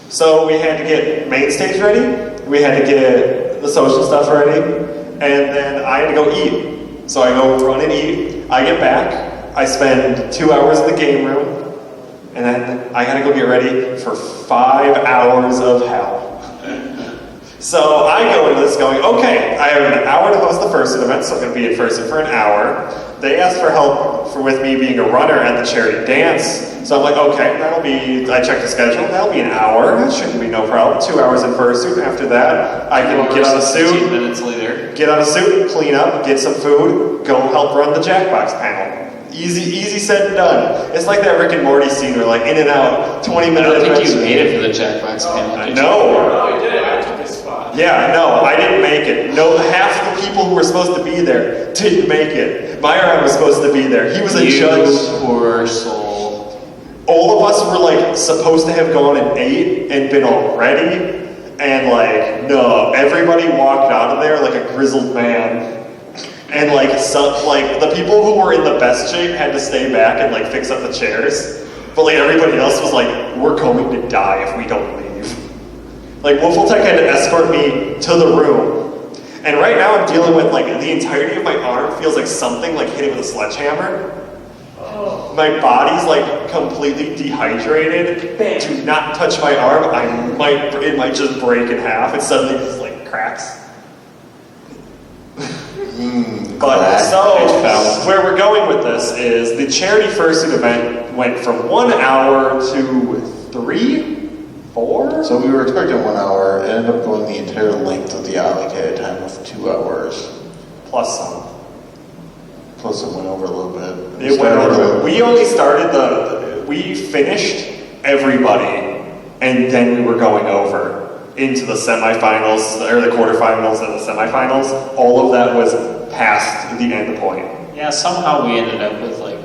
So we had to get main stage ready, we had to get the social stuff ready, and then I had to go eat. So I go run and eat, I get back, I spend 2 hours in the game room, and then I gotta go get ready for 5 hours of hell. So I go into this going, okay, I have an hour to host the Fursuit event, so I'm going to be at Fursuit for an hour. They asked for help with me being a runner at the charity dance. So I'm like, okay, I checked the schedule, that'll be an hour. That shouldn't be no problem. 2 hours in Fursuit. After that, I can get on a suit, 15 minutes later. Get on a suit, clean up, get some food, go help run the Jackbox panel. Easy said and done. It's like that Rick and Morty scene where like in and out, 20-minute I don't think adventure. you made it for the Jackbox panel. No. Oh, you did. I took his spot. Yeah, no, I didn't make it. No, half the people who were supposed to be there didn't make it. Myron was supposed to be there. He was a judge. Poor soul. All of us were like supposed to have gone and ate and been all ready. And like, no, everybody walked out of there like a grizzled man. And like, the people who were in the best shape had to stay back and like fix up the chairs. But like everybody else was like, we're going to die if we don't leave. Like Wolfletech had to escort me to the room. And right now I'm dealing with like the entirety of my arm feels like something like hitting with a sledgehammer. Oh. My body's like completely dehydrated. Do not touch my arm. It might just break in half. It suddenly just like cracks. But so where we're going with this is the charity Fursuit event went from 1 hour to 3, 4. So we were expecting 1 hour. It ended up going the entire length of the allocated time of 2 hours. Plus some. Plus it went over a little bit. It went over. We only started we finished everybody, and then we were going over into the semifinals, or the quarterfinals and the semifinals. All of that was past the end point. Yeah, somehow we ended up with like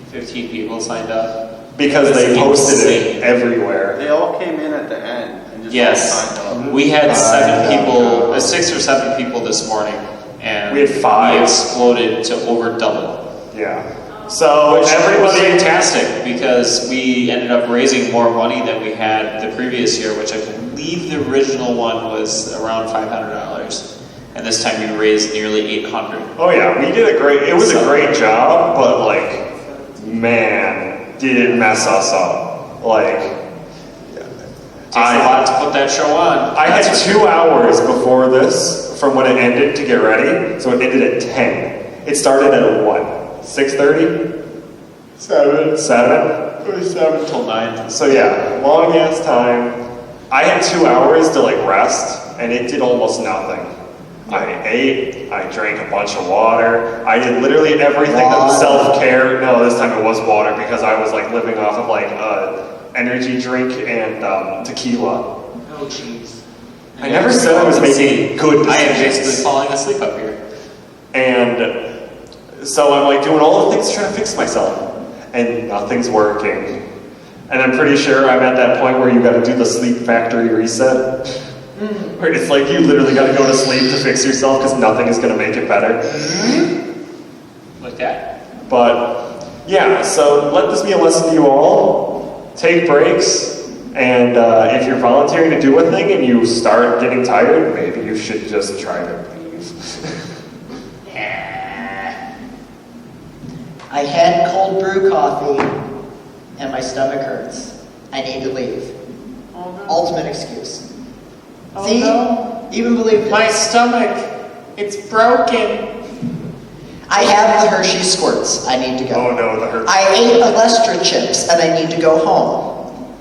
15 people signed up. Because they posted insane. it everywhere. They all came in at the end and just Yes, signed up. we had 6 or 7 people this morning, and We had 5. We exploded to over double. Yeah. So Which was everybody, fantastic because we ended up raising more money than we had the previous year, which I believe the original one was around $500, and this time we raised nearly $800. oh yeah, we did it was a great job, but like, man, did it mess us up. Like, Takes a lot to put that show on. I had 2 hours before this from when it ended to get ready, so it ended at 10. It started at what? 6:30? 7. 7 Till 9. So yeah, long ass time. I had 2 hours to like rest, and it did almost nothing. I ate, I drank a bunch of water, I did literally everything that was self-care. No, this time it was water because I was like living off of like energy drink and tequila. Oh jeez. I never said I was making good decisions. I am basically falling asleep up here. And so I'm like doing all the things trying to fix myself, and nothing's working. And I'm pretty sure I'm at that point where you got to do the sleep factory reset. Where it's like you literally got to go to sleep to fix yourself because nothing is going to make it better. Like that. But yeah, so let this be a lesson to you all. Take breaks, and if you're volunteering to do a thing and you start getting tired, maybe you should just try to leave. I had cold brew coffee and my stomach hurts. I need to leave. Oh, no. Ultimate excuse. Oh, See? no. Even believe this. My stomach, it's broken. I have the Hershey squirts. I need to go. Oh no, the hurt. I ate Alestra chips and I need to go home.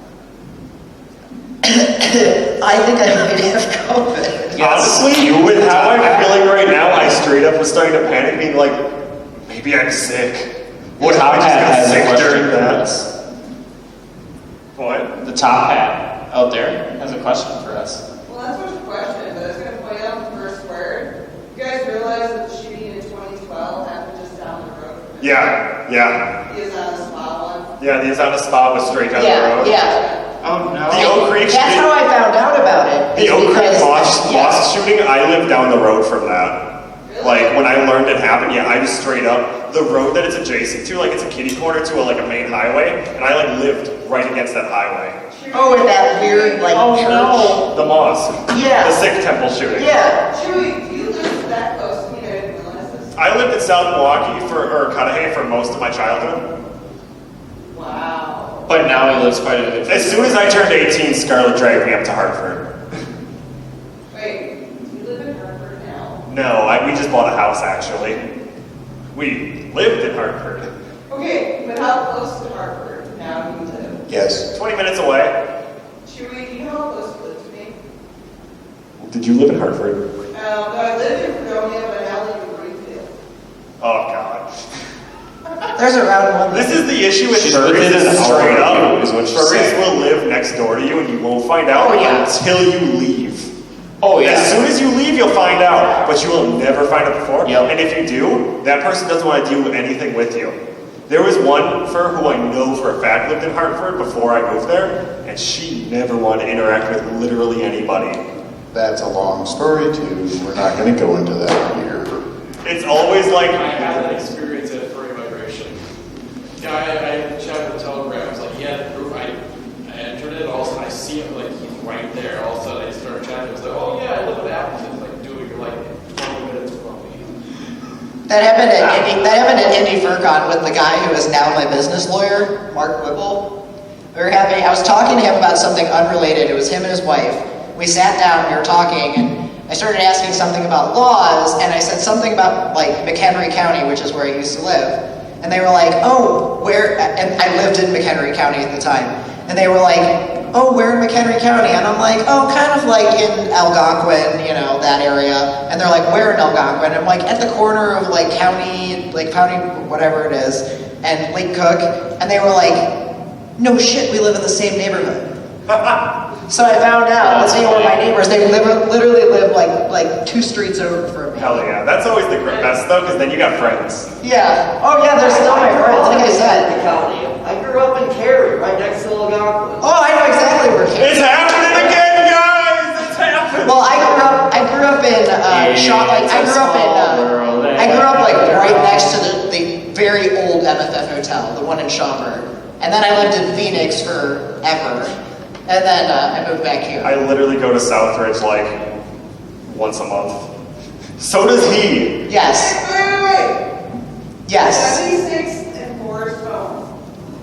I think I might have COVID. Honestly, with how I'm feeling right now, I straight up was starting to panic, being like, maybe I'm sick. What if I just got sick during that? What? The top hat out there has a question for us. Well, that's what's the question, but I was going to point out the first word. You guys realize that the shooting in 2012 happened just down the road from Yeah. He is on the spot one. Yeah, the Azana Spa was straight down the road. Yeah. Oh no. The Oak Creek That's shooting. how I found out about it. The is Oak Creek because- mosque shooting, I live down the road from that. Like, when I learned it happened, yeah, I just straight up, the road that it's adjacent to, like, it's a kitty corner to a main highway, and I, like, lived right against that highway. Oh, and that weird, like, church. The mosque. Yeah. The Sikh temple shooting. Yeah. Chewy, do you live that close to me? I didn't realize this. I lived in South Milwaukee or Cudahy for most of my childhood. Wow. But now he lives quite a bit. As soon as I turned 18, Scarlett dragged me up to Hartford. Wait, you live in Hartford now? No, we just bought a house, actually. We lived in Hartford. Okay, but how close to Hartford now do you live? Yes. 20 minutes away. Chewy, do you know how close you live to me? Did you live in Hartford? No, I lived in Fredonia, but now live in Ringtail. Oh, God. There's a round one. This is the issue with She's furries, within is an hour straight of up. you, is what she's Furries saying. will live next door to you and you won't find out Oh, yeah. until you leave. Oh yeah. As soon as you leave, you'll find out, but you will never find it before. Yep. And if you do, that person doesn't want to do anything with you. There was one fur who I know for a fact lived in Hartford before I moved there, and she never wanted to interact with literally anybody. That's a long story too. We're not going to go into that here. It's always like, I had that experience at furry migration. Yeah, I chatted with Telegram. It's like, he had proof. I entered it. All of a sudden, I see him like he's right there. All of a sudden, I started chatting. It's like, oh yeah, I live in Appleton. It's like, dude, you're like 20 minutes from me. That happened at Indy FurCon with the guy who is now my business lawyer, Mark Whipple. I was talking to him about something unrelated. It was him and his wife. We sat down, we were talking, and I started asking something about laws, and I said something about like McHenry County, which is where I used to live. And they were like, oh, where, and I lived in McHenry County at the time. And they were like, oh, where in McHenry County? And I'm like, oh, kind of like in Algonquin, you know, that area. And they're like, where in Algonquin? I'm like, at the corner of like county, whatever it is, and Lake Cook. And they were like, no shit, we live in the same neighborhood. So I found out that they were my neighbors. They literally live like 2 streets over from me. hell yeah. That's always the best though, because then you got friends. Yeah. Oh yeah, they're still my friends. Like I said. County. I grew up in Cary, right next to Algonquin. Oh, I know exactly where. It's happening again, guys! It's happening! Well, I grew up in I grew up like right next to the very old MFF hotel, the one in Schaumburg, and then I lived in Phoenix forever, and then I moved back here. I literally go to Southridge like once a month. So does he. Yes. Wait. Yes. 76 and Forest Home.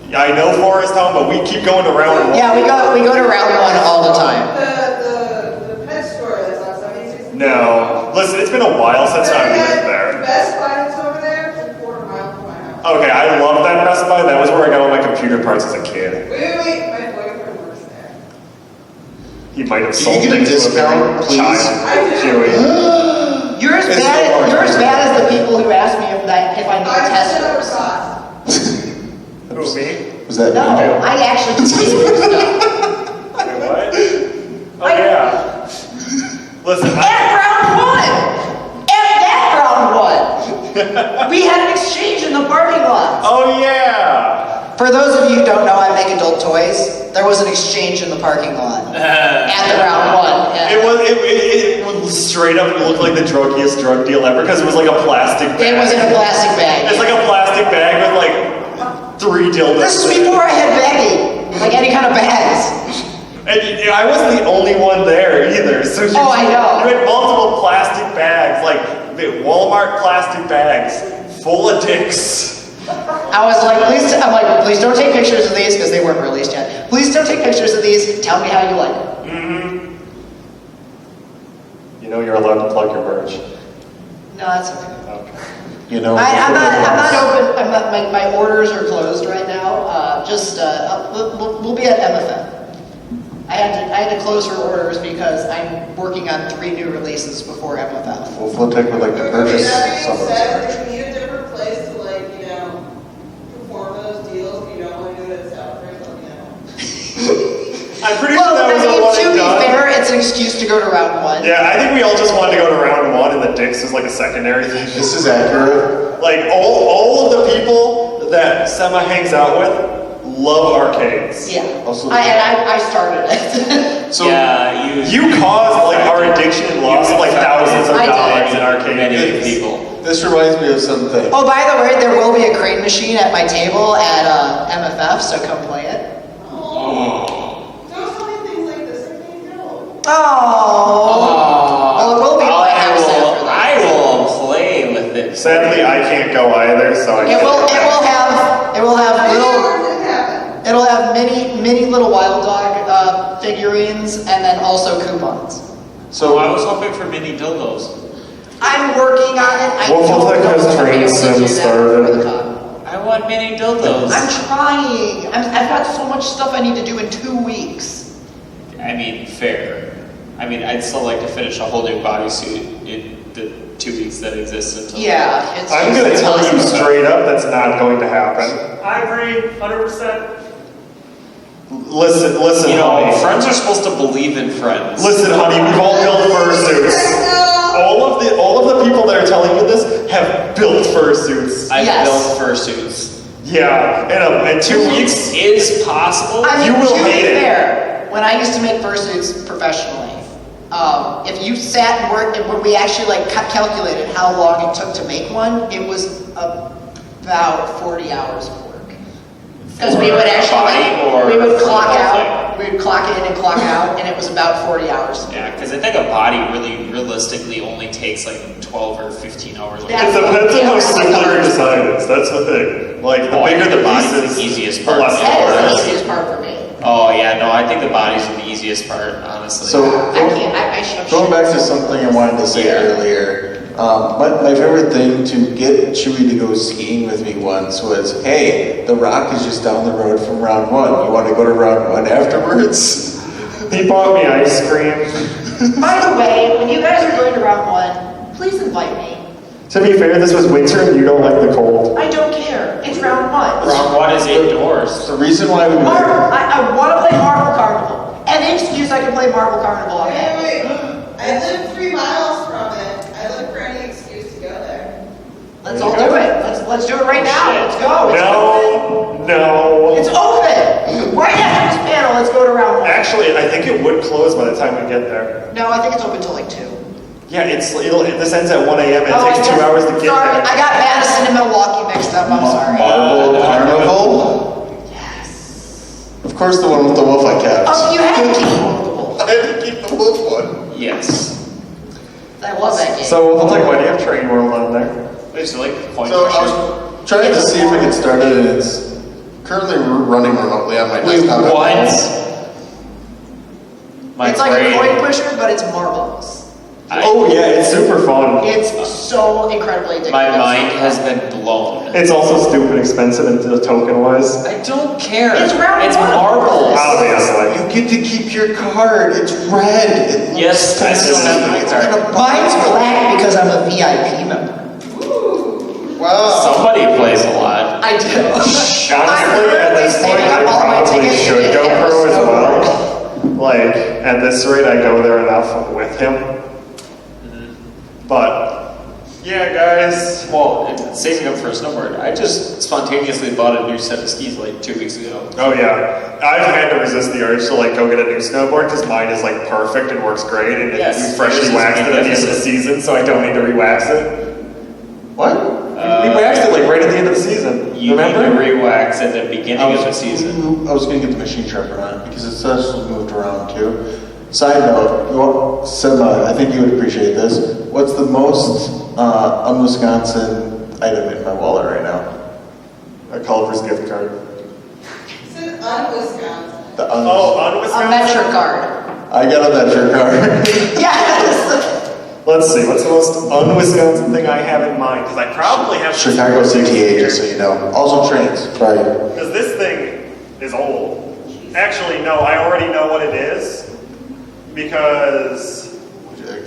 Yeah, I know Forest Home, but we keep going to round one. Yeah, we go to round one all the time. The pet store that's on 76. No. Listen, it's been a while since I've lived The there. Best Buy that's over there is a quarter mile from my house. Okay, I love that Best Buy. That was where I got all my computer parts as a kid. Wait. My boyfriend works there. He might have Can sold you get a things to discount, a please? child. I do. Chewy. You're as It's bad so hard. as the people who ask me if I need I just said over testers. cost. Who, me? Was that No, I actually just pay for stuff. Wait, what? Oh, yeah. Listen, At round one! At that round one! We had an exchange in the parking lot. oh, yeah. For those of you who don't know, I make adult toys. There was an exchange in the parking lot at the round one. It was straight up, it looked like the druggiest drug deal ever because it was like a plastic bag. It was in a plastic bag. It's like a plastic bag with like 3 dildos. This is before I had baggie, like any kind of bags. And I wasn't the only one there either. So Oh, I know. You had multiple plastic bags, like the Walmart plastic bags, full of dicks. I was like, please don't take pictures of these because they weren't released yet. Please don't take pictures of these. Tell me how you like it. Mm-hmm. You know you're allowed to plug your merch. No, that's okay. Okay. You know, I'm not open. My orders are closed right now. We'll be at MFM. I had to close for orders because I'm working on 3 new releases before MFM. We'll take would like to purchase That being some of said, this. if you need a different place to perform those deals, if you don't want to do it at Southbridge, let me know. I'm pretty sure that was a one to and be done. fair, it's an excuse to go to round one. Yeah, I think we all just wanted to go to round 1 and the dicks was like a secondary thing. This is accurate. Like all of the people that Sema hangs out with, love arcades. Yeah. Also- I started it. So Yeah, You caused like our addiction and loss of like thousands of I did. dollars in arcade many games. people. this reminds me of something. Oh, by the way, there will be a crane machine at my table at MFF, so come play it. Oh. Don't tell me things like this. I can't go. Oh. Well, it will be at my house after that. I will play with it. Sadly, I can't go either, so I It will have I little. know it happened. It'll have mini little wild dog figurines and then also coupons. So I was hoping for mini dildos. I'm working on it. I Waffle don't Tech know has if I'll be trained able to Sim do that started. for the con. I want mini dildos. I'm trying. I've got so much stuff I need to do in 2 weeks. I mean, fair. I mean, I'd still like to finish a whole new bodysuit in the 2 weeks that exist until. Yeah, it's I'm just gonna tell you impossible. straight up that's not going to happen. I agree, 100%. Listen, You know, honey. friends are supposed to believe in friends. Listen, honey, we've all built fursuits. All of the people that are telling you this have built fursuits. I've Yes. built fursuits. Yeah, in 2 weeks. Is possible. I mean, You will to be hate it. fair, when I used to make fursuits professionally, if you sat and worked, and when we actually like calculated how long it took to make one, it was about 40 hours of work. Because we would actually, we would clock out, we would clock in and clock out, and it was about 40 hours. Yeah, because I think a body really, realistically, only takes like 12 or 15 hours. It depends on how simple your design is. That's the thing. Like, the bigger the body's piece the is, easiest the part. less That is it the is. easiest part for me. Oh yeah, no, I think the body's the easiest part, honestly. So going back to something I wanted to say earlier, my favorite thing to get Chewy to go skiing with me once was, hey, the Rock is just down the road from round one. You want to go to round one afterwards? He bought me ice cream. By the way, when you guys are going to round one, please invite me. To be fair, this was winter and you don't like the cold. I don't care. It's round one. Round one is indoors. The reason why we Marvel. I want to play Marvel Carnival. Any excuse I can play Marvel Carnival. I'm happy. Wait. I live 3 miles from it. I look for any excuse to go there. Let's all do it. Let's do it right now. Let's go. It's open. No. It's open. Right after this panel, let's go to round one. Actually, I think it would close by the time we get there. No, I think it's open till like 2. Yeah, this ends at 1 a.m. and it takes 2 hours to get Sorry, there. I got Madison and Milwaukee mixed up. I'm sorry. Marvel Carnival? Yes. Of course, the one with the wolf I kept. Oh, you had to keep one with the wolf. I had to keep the wolf one. Yes. I love that game. So, we'll take, why do you have Train World on there? Wait, so like coin So I pushers? was trying to see if I could start it, and it's currently running remotely on my desktop. What? My It's like brain. a coin pusher, but it's marbles. Oh yeah, it's super fun. It's so incredibly addictive. My mind has been blown. It's also stupid expensive and token-wise. I don't care. It's round It's one. marbles. Obviously. You get to keep your card. It's red. It looks Yes, I still have my it's card. gonna Mine's black because I'm a VIP member. Wow. Somebody plays a lot. I do. Honestly, at this point, I probably should go pro as well. Like, at this rate, I go there enough with him. But, yeah, guys. Well, saving up for a snowboard, I just spontaneously bought a new set of skis like 2 weeks ago. Oh yeah, I've had to resist the urge to like go get a new snowboard because mine is like perfect and works great, and Yes, you freshly yours is waxed it at the end of the magnificent. season, so I don't need to re-wax it. What? We waxed it like right at the end of the season. You Remember? need to re-wax at the beginning of the season. I was going to get the machine sharpener on it because it's actually moved around too. Side note, Sima, I think you would appreciate this. What's the most un-Wisconsin item in my wallet right now? A Culver's gift card. Is it un-Wisconsin? The Oh, on A Wisconsin. Metro card. I got a Metro card. Yes. Let's see, what's the most un-Wisconsin thing I have in mind? Because I probably have Chicago CTA, just so you know. Also trains. Sorry. Because this thing is old. Actually, no, I already know what it is because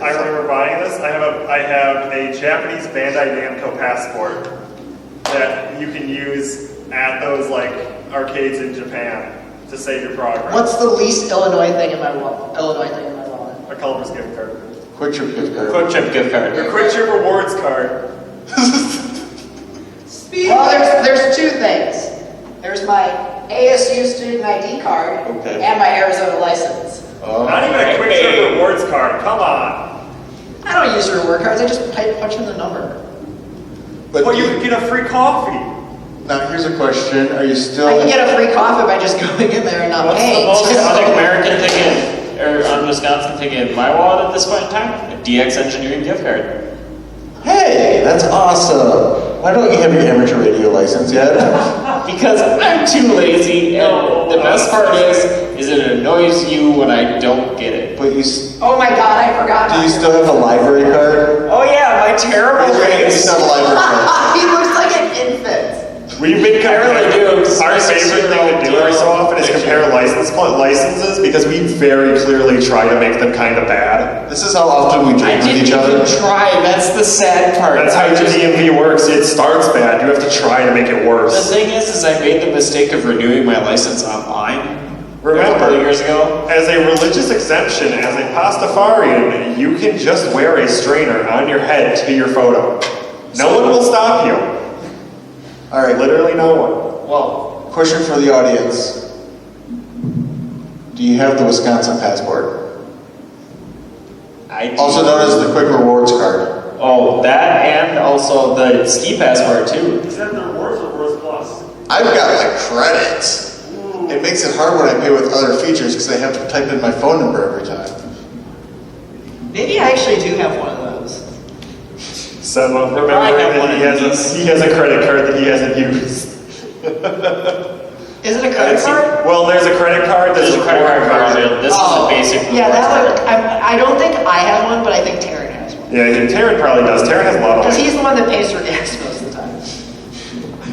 I remember buying this. I have a Japanese Bandai Namco passport that you can use at those like arcades in Japan to save your progress. What's the least Illinois thing in my wallet? A Culver's gift card. Quick Trip gift card. Quick Trip gift card. Your Quick Trip Rewards card. Speed. Well, there's 2 things. There's my ASU student ID card Okay. and my Arizona license. Not even a quick trip rewards card. Come on. I don't use reward cards. I just punch in the number. But Well, you could get a free coffee. now here's a question: are you still? I can get a free coffee by just going in there and not What's paying. the most So- un-American thing or un-Wisconsin thing in my wallet at this point in time? A DX Engineering gift card. Hey, that's awesome. Why don't you have your amateur radio license yet? Because I'm too lazy, and the best part is it annoys you when I don't get it. But you, Oh my God, I forgot. do you still have a library card? Oh yeah, my terrible You face. still have a library card. He looks like an infant. We've been I really do. Our favorite thing to do every so often is compare licenses because we very clearly try to make them kind of bad. This is how often we I drink with didn't each other. even try. That's the sad part. That's how the DMV works. It starts bad. You have to try to make it The worse. thing is I made the mistake of renewing my license online. A couple Remember, of years ago. as a religious exemption, as a pastafarian, you can just wear a strainer on your head to your photo. No one will stop you. All right, Literally no one. Well, question for the audience. Do you have the Wisconsin passport? I do. Also known as the Quick Rewards card. Oh, that and also the ski passport too. Is that the rewards or rewards plus? I've got my credits. It makes it hard when I pay with other features because I have to type in my phone number every time. Maybe I actually do have one of those. So remember I have that one of these. he has a credit card that he hasn't used. Is it a credit card? Well, there's a credit card. There's a credit card version. This is the basic. Yeah, that rewards one. card. I don't think I have one, but I think Taryn has one. Yeah, and Taryn probably does. Taryn has a lot of Because them. he's the one that pays for gas most of the time.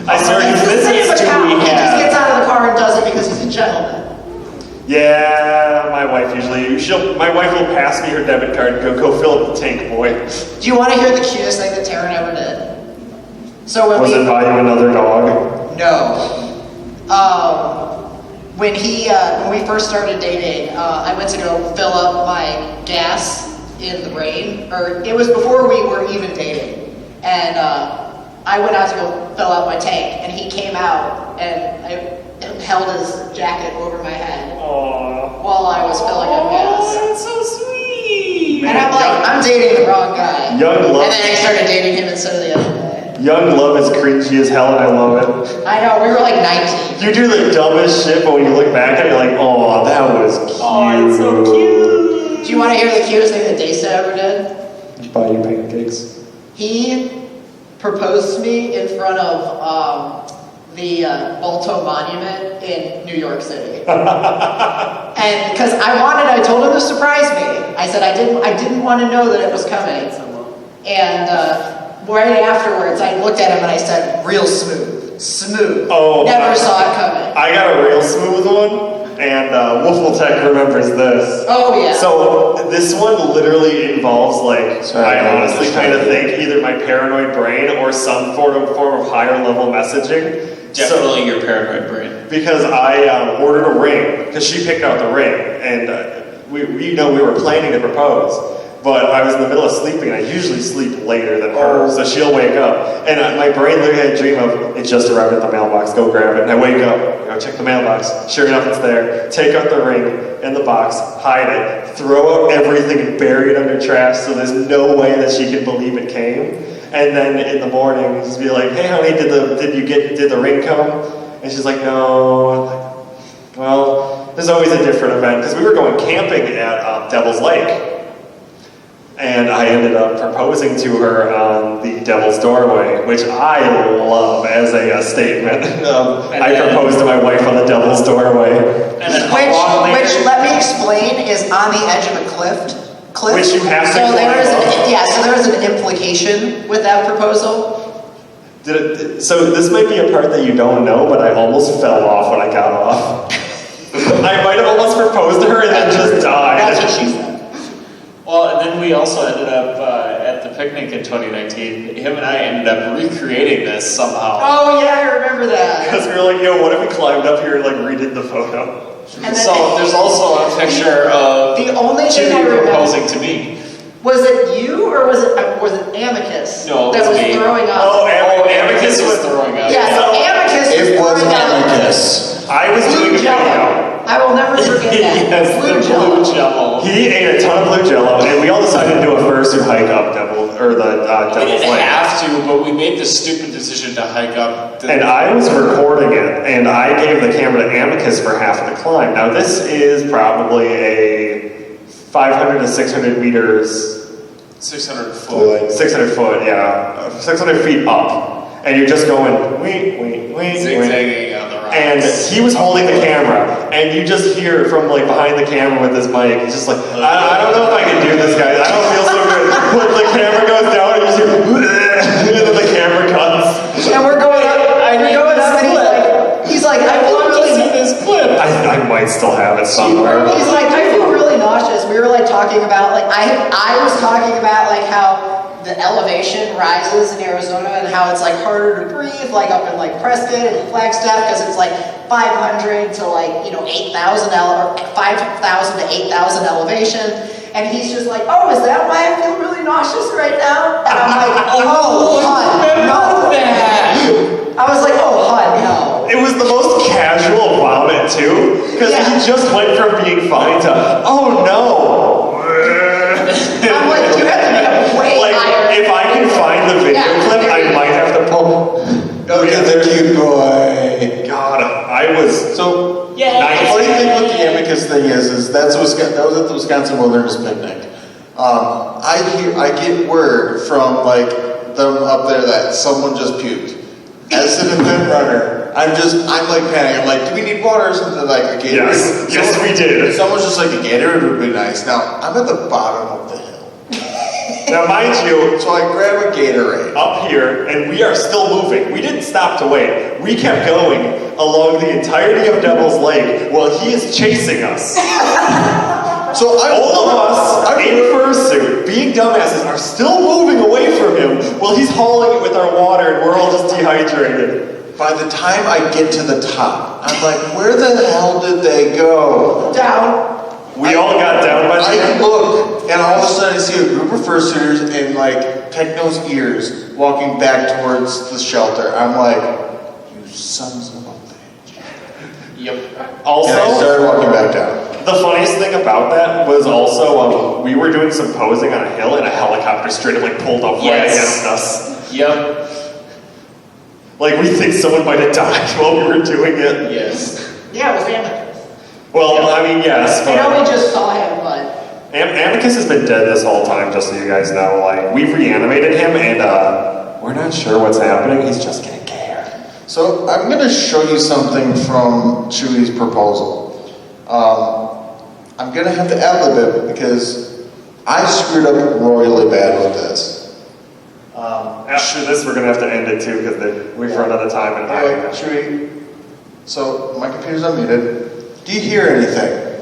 I swear It's he the same visits account. do we He just have? gets out of the car and does it because he's a gentleman. Yeah, my wife usually. My wife will pass me her debit card and go fill up the tank, boy. Do you want to hear the cutest thing that Taryn ever did? So when Was it buy you another dog? No. When we first started dating, I went to go fill up my gas in the rain, or it was before we were even dating, and I went out to go fill out my tank, and he came out and I held his jacket over my head Aww. while I was filling up gas. That's so sweet. And I'm like, I'm dating the wrong guy. Young love. And then I started dating him instead of the other guy. Young love is cringy as hell, and I love it. I know, we were like 19. You do the dumbest shit, but when you look back at it, you're like, oh, that was cute. Oh, it's so cute. Do you want to hear the cutest thing that Dasa ever did? Buy you pancakes. He proposed to me in front of the Balto Monument in New York City. And because I told him to surprise me. I said I didn't want to know that it was coming. And right afterwards, I looked at him and I said, real smooth. Oh, Never saw it coming. I got a real smooth one, and Wolfletech remembers this. Oh yeah. So this one literally involves Sorry, I I honestly understand. kind of think either my paranoid brain or some form of higher level messaging. Definitely your paranoid brain. Because I ordered a ring because she picked out the ring, and we were planning to propose. But I was in the middle of sleeping, and I usually sleep later than her, so she'll wake up. And my brain literally had a dream of, it just arrived at the mailbox, go grab it. And I wake up, I check the mailbox, sure enough it's there. Take out the ring in the box, hide it, throw out everything and bury it under trash so there's no way that she can believe it came. And then in the morning, just be like, hey honey, did the ring come? And she's like, no. I'm like, well, there's always a different event, because we were going camping at Devil's Lake. And I ended up proposing to her on the Devil's Doorway, which I love as a statement. I proposed to my wife on the Devil's Doorway. And then how long later? Which, let me explain, is on the edge of a cliff. Which you have to so climb there is up. so there is an implication with that proposal. So this might be a part that you don't know, but I almost fell off when I got off. I might have almost proposed to her and then just died. That's what she said. Well, and then we also ended up at the picnic in 2019. Him and I ended up recreating this somehow. Oh yeah, I remember that. Because we were like, yo, what if we climbed up here and redid the photo? And then So there's also a picture of the only thing I Chewy remember proposing to me. was it you or was it Amicus? No, it that was was me. throwing up. Oh, Amicus was throwing up. Yeah, so Amicus It was throwing up. Amicus. I was doing a video. I will never forget that. Yes, Blue the Jello. blue jello. He ate a ton of blue jello, and we all decided to do a fursuit hike up We Devil's didn't Lake. have to, but we made the stupid decision to hike up. And I was recording it, and I gave the camera to Amicus for half of the climb. Now this is probably a 500 to 600 meters, 600 foot. 600 foot, yeah, 600 feet up. And you're just going, wait. Zigzagging on the rocks. And he was holding the camera, and you just hear from like behind the camera with his mic, he's just like, I don't know if I can do this, guys. I don't feel so good. When the camera goes down, and you just hear, and then the camera cuts. And we're going up. We're going up, and he's like, I feel really. this clip. I might still have it somewhere. He's like, I feel really nauseous. We were like talking about like I was talking about like how the elevation rises in Arizona and how it's like harder to breathe, like up in like Preston and Flagstaff, because it's like 500 to like 8,000 or 5,000 to 8,000 elevation. And he's just like, oh, is that why I feel really nauseous right now? And I'm like, oh, hun, no. I was like, oh, hun, no. It was the most casual vomit too, because he just went from being fine to, oh no. I'm like, you have to be up way higher. If I can find the video clip, I might have to pull. Look at the cute boy. God, I was So, Yeah. the funny thing with the Amicus thing is that was at the Wisconsin Wilderness Picnic. I get word from like them up there that someone just puked. As an event runner, I'm like panicking. I'm like, do we need water or something like a Gatorade? Yes, we did. Someone's just like, a Gatorade would be nice. Now, I'm at the bottom of the hill. Now, mind you, So I grab a Gatorade. up here, and we are still moving. We didn't stop to wait. We kept going along the entirety of Devil's Lake while he is chasing us. So All of us in fursuit, being dumbasses, are still moving away from him while he's hauling it with our water, and we're all just dehydrated. By the time I get to the top, I'm like, where the hell did they go? Down. We all got down by the I end. look, and all of a sudden I see a group of fursuiters in like Techno's ears walking back towards the shelter. I'm like, you sons of a bitch. Yep. And I Also, started walking back down. the funniest thing about that was also we were doing some posing on a hill, and a helicopter straight up like pulled up right Yes. against us. Yep. Like we think someone might have died while we were doing it. Yes. Yeah, it was Amicus. Well, I mean, yes, I know we but just saw him, but Amicus has been dead this whole time, just so you guys know. Like, we've reanimated him, and we're not sure what's happening. He's just gonna care. So I'm going to show you something from Chewy's proposal. I'm going to have to ad-lib it because I screwed up royally bad with this. After this, we're gonna have to end it too, because we've run out of time. And Anyway, Chewy, so my computer's unmuted. Do you hear anything?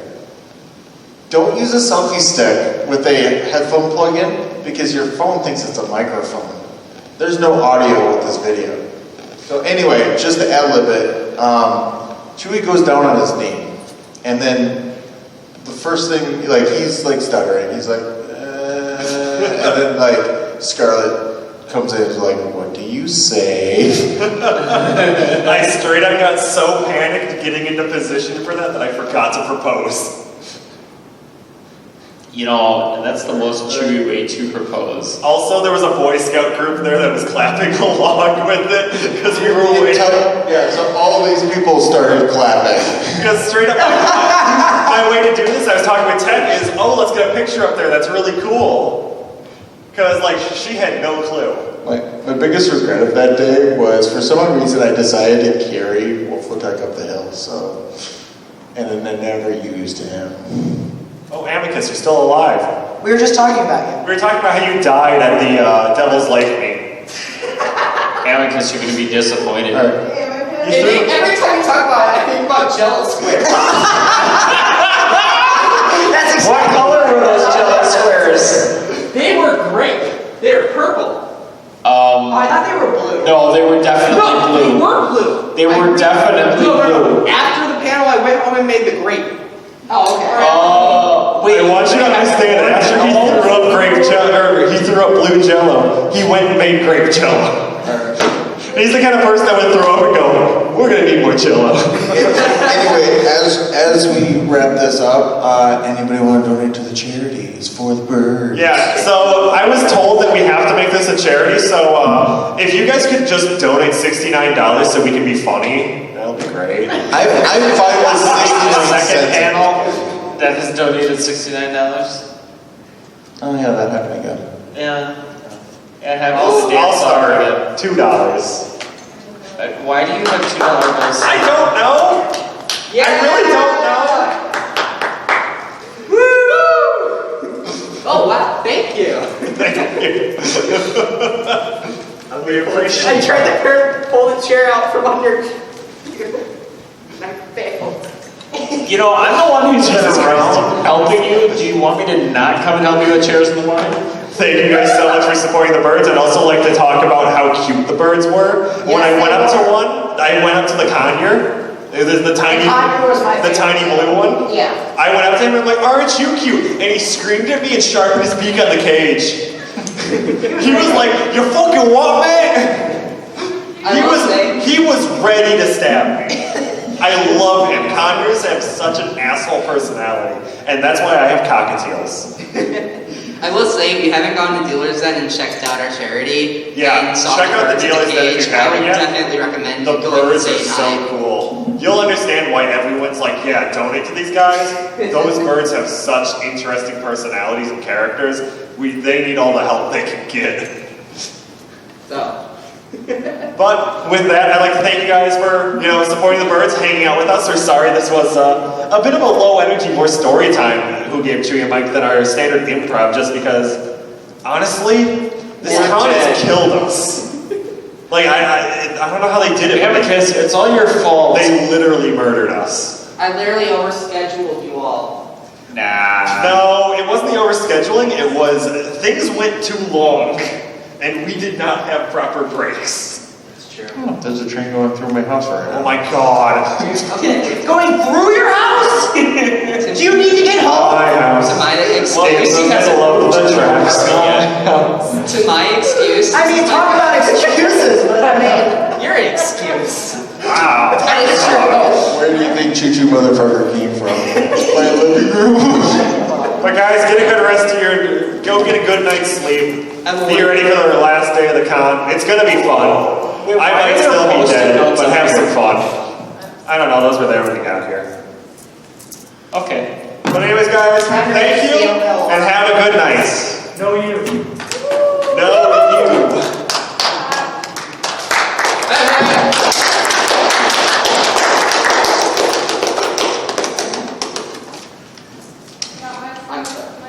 Don't use a selfie stick with a headphone plug-in because your phone thinks it's a microphone. There's no audio with this video. So anyway, just to ad-lib it, Chewy goes down on his knee, and then the first thing, like he's like stuttering, he's like, and then like Scarlett comes in and is like, what do you say? I straight up got so panicked getting into position for that I forgot to propose. And that's the most Chewy way to propose. Also, there was a Boy Scout group there that was clapping along with it because we were waiting. Yeah, so all of these people started clapping. Because straight up, my way to do this, I was talking with Tech, is, let's get a picture up there. That's really cool. Because, like, she had no clue. My biggest regret of that day was, for some reason, I decided to carry Wolfwood up the hill, and then I never used him. Oh, Amicus, you're still alive. we were just talking about you. We were talking about how you died at the Devil's Lake meet. Amicus, you're going to be disappointed. All right. Every time you talk about it, I think about Jello squares. That's exactly What color were those Jello squares? They were great. They were purple. Oh, I thought they were blue. No, they were definitely No, they blue. were blue. They were definitely blue. After the panel, I went home and made the grape. Oh, okay. Wait, I want you to understand, after he threw up grape jello, or he threw up blue jello, he went and made grape jello. He's the kind of person that would throw up and go, We're gonna need more Jello. Anyway, as we wrap this up, anybody want to donate to the charity? It's for the birds. Yeah, so I was told that we have to make this a charity, so if you guys could just donate $69 so we can be funny, that'll be great. I'm fine with 69 Second cents. panel that has donated $69. Oh yeah, that happened again. Yeah. I have I'll this dance start song at $2. Why do you have $2 bills? I don't know. Yeah. I really don't know. Oh wow! Thank you. Thank you. We appreciate I tried to pull the chair out from under. I failed. You know, I'm the one who's been around helping you. Do you want me to not come and help you with chairs in the morning? Thank you guys so much for supporting the birds. I'd also like to talk about how cute the birds were. When I went up to one, I went up to the conure. There's the tiny, conure was my the tiny blue one. Yeah. I went up to him and I'm like, aren't you cute? And he screamed at me and sharpened his beak on the cage. He was like, you fucking what, man? He was ready to stab me. I love him. Conures have such an asshole personality. And that's why I have cockatiels. I will say, if you haven't gone to Dealers Then and checked out our charity, Yeah, and saw check out the birds at Dealers Then if cage, you haven't I would yet. definitely recommend The going and birds are saying so hi. cool. You'll understand why everyone's like, yeah, donate to these guys. Those birds have such interesting personalities and characters. They need all the help they can get. So. But with that, I'd like to thank you guys for supporting the birds, hanging out with us. We're sorry this was a bit of a low energy, more story time. Who gave Chewy a mic than our standard improv? Just because, honestly, this con has killed us. Like I don't know how they did it. Yeah, because it's all your fault. They literally murdered us. I literally overscheduled you all. Nah. No, it wasn't the overscheduling. It was things went too long, and we did not have proper breaks. It's true. Oh, there's a train going through my house right now. Oh my god. Okay. Going through your house? Do you need to get home? My house. To my It's excuse, in the middle of the tracks. to my excuse. I mean, talk about excuses, but I mean, You're an excuse. Wow. that is true. Where do you think Choo Choo Motherfucker came from? My living room. But guys, get a good rest of go get a good night's sleep. Be ready for the last day of the con. It's gonna be fun. I might still be dead, but have some fun. I don't know, those were there when we got here. Okay. But anyways, guys, thank you, and have a good night. No, you. No, you.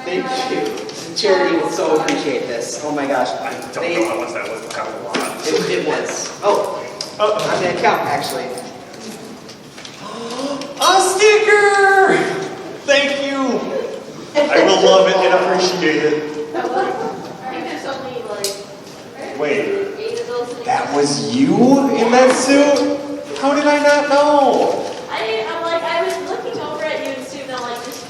Thank you. The charity will so appreciate this. Oh my gosh. I don't know how much that was, but that was a lot. It was. Oh, I'm gonna count actually. A sticker! Thank you. I will love it and appreciate it. I think there's only like Wait, 8 of those. that was you in that suit? How did I not know? I was looking over at you and assumed that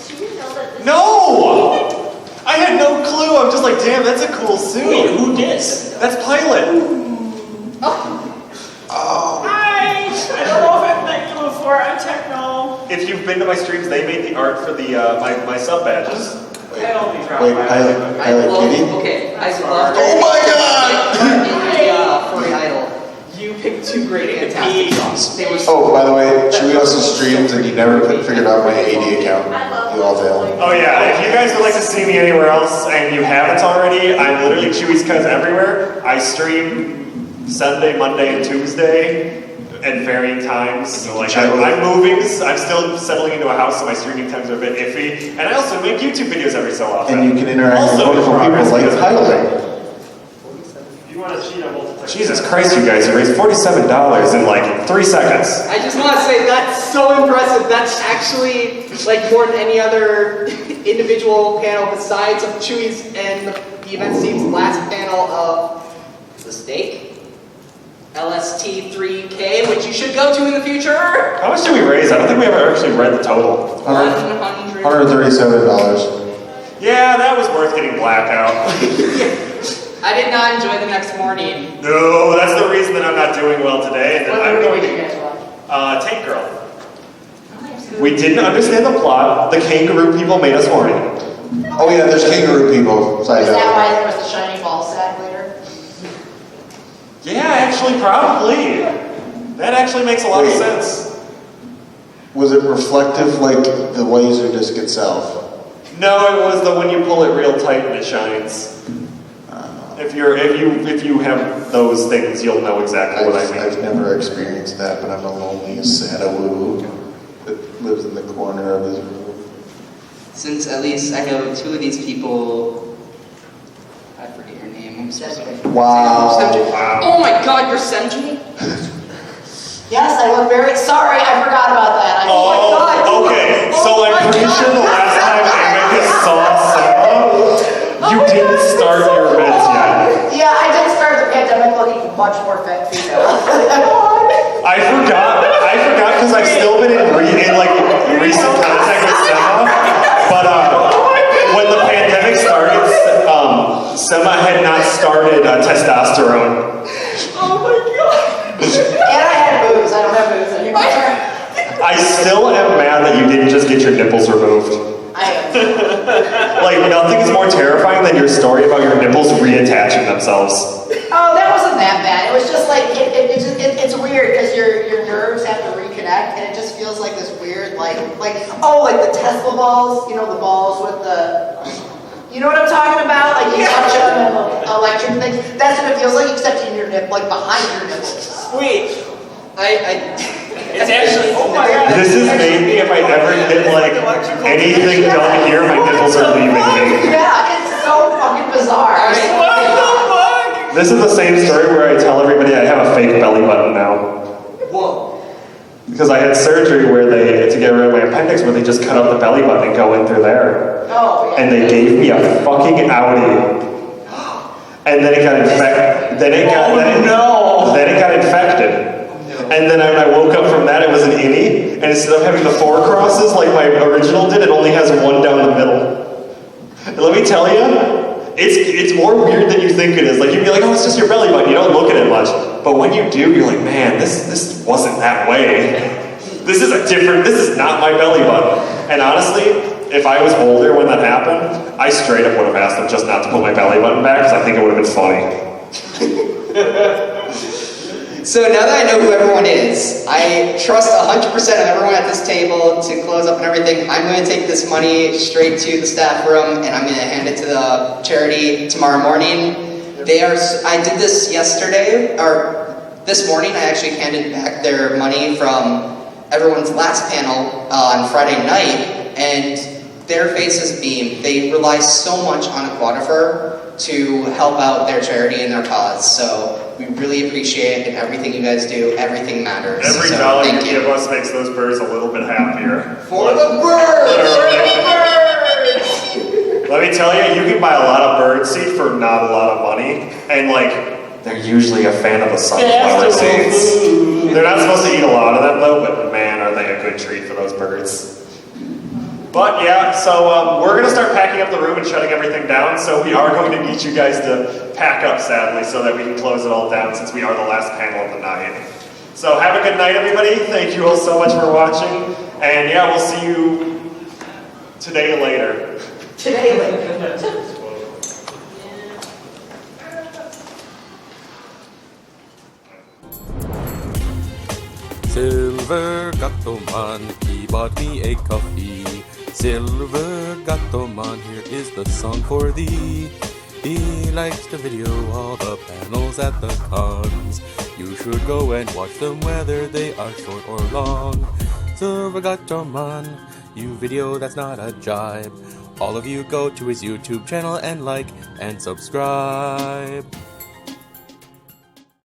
did you know that this? No! I had no clue. I'm just like, damn, that's a cool suit. Wait, who did? That's Pilot. Hi! I don't know if I've met you before. I'm Techno. If you've been to my streams, they made the art for the my sub badges. I only dropped Wait, by. Pilot Kitty? Okay, I love Oh my god! Furry Idol. You picked two great fantastic songs. They were Oh, by the way, Chewy also streams and you never figured out my AD account. You all failed. Oh yeah, if you guys would like to see me anywhere else and you haven't already, I'm literally Chewy's Cuz everywhere. I stream Sunday, Monday, and Tuesday at varying times. So I'm moving. I'm still settling into a house, so my streaming times are a bit iffy. And I also make YouTube videos every so often. And you can interact with Also wonderful people progress, like because- Tyler. If you want to cheat, I'm multiple. Jesus Christ, you guys, you raised $47 in like 3 seconds. I just want to say that's so impressive. That's actually more than any other individual panel besides of Chewy's and the event team's last panel of the steak. LST3K, which you should go to in the future. How much did we raise? I don't think we ever actually read the total. $137. Yeah, that was worth getting blackout. I did not enjoy the next morning. No, that's the reason that I'm not doing well today. And that I'm going to. Tank Girl. We didn't understand the plot. The kangaroo people made us horny. Oh yeah, there's kangaroo people. Is that why there was the shiny ball sack later? Yeah, actually, probably. That actually makes a lot of sense. Was it reflective like the laser disc itself? No, it was the when you pull it real tight and it shines. If you have those things, you'll know exactly what I mean. I've never experienced that, but I'm a lonely Sadawoo that lives in the corner of his room. Since at least I know two of these people, I forget your name. I'm so sorry. Wow. Oh my God, you're Senji? Yes, I look very sorry. I forgot about that. Oh my God. Okay. So I'm pretty sure the last time Amicus saw Sarah, you didn't start your meds yet. Yeah, I did start the pandemic looking much more fit female. I forgot because I've still been in recent contact with Sema. But when the pandemic started, Sema had not started testosterone. Oh my God. And I had boobs. I don't have boobs anymore. I still am mad that you didn't just get your nipples removed. I am. Like, nothing's more terrifying than your story about your nipples reattaching themselves. Oh, that wasn't that bad. It was just like, it's weird because your nerves have to reconnect and it just feels like this weird, like the Tesla balls, you know, the balls with the, you know what I'm talking about? Like you touch them and electric things. That's what it feels like, except in your nip, like behind your nipples. Wait. It's actually, oh my God. This is maybe if I ever get like anything done here, my nipples are leaving me. Yeah, it's so fucking bizarre. What the fuck? This is the same story where I tell everybody I have a fake belly button now. Whoa. Because I had surgery where to get rid of my appendix, where they just cut out the belly button and go in through there. Oh, yeah. And they gave me a fucking outie. And then it got infected. Then it got infected. And then when I woke up from that, it was an innie, and instead of having the 4 crosses like my original did, it only has 1 down the middle. And let me tell you, it's more weird than you think it is. Like, you'd be like, oh, it's just your belly button, you don't look at it much. But when you do, you're like, man, this wasn't that way. This is not my belly button. And honestly, if I was older when that happened, I straight up would have asked them just not to put my belly button back, because I think it would have been funny. So now that I know who everyone is, I trust 100% of everyone at this table to close up and everything. I'm going to take this money straight to the staff room and I'm going to hand it to the charity tomorrow morning. I did this yesterday, or this morning I actually handed back their money from everyone's last panel on Friday night, and their faces beamed. They rely so much on Aquatifur to help out their charity and their cause. So we really appreciate it, and everything you guys do, everything matters. Every so dollar you thank give us makes those birds a little bit happier. For the birds! Let me tell you, you can buy a lot of bird seed for not a lot of money, and they're usually a fan of the sunflower seeds. They're not supposed to eat a lot of them though, but man, are they a good treat for those birds. But yeah, so we're going to start packing up the room and shutting everything down, so we are going to need you guys to pack up, sadly, so that we can close it all down since we are the last panel of the night. So have a good night, everybody. Thank you all so much for watching, and yeah, we'll see you today later. Today later. Silver Gatoman, he bought me a coffee. Silver Gatoman, here is the song for thee. He likes to video all the panels at the cons. You should go and watch them whether they are short or long. Silver Gatoman, you video that's not a jibe. All of you go to his YouTube channel and like and subscribe.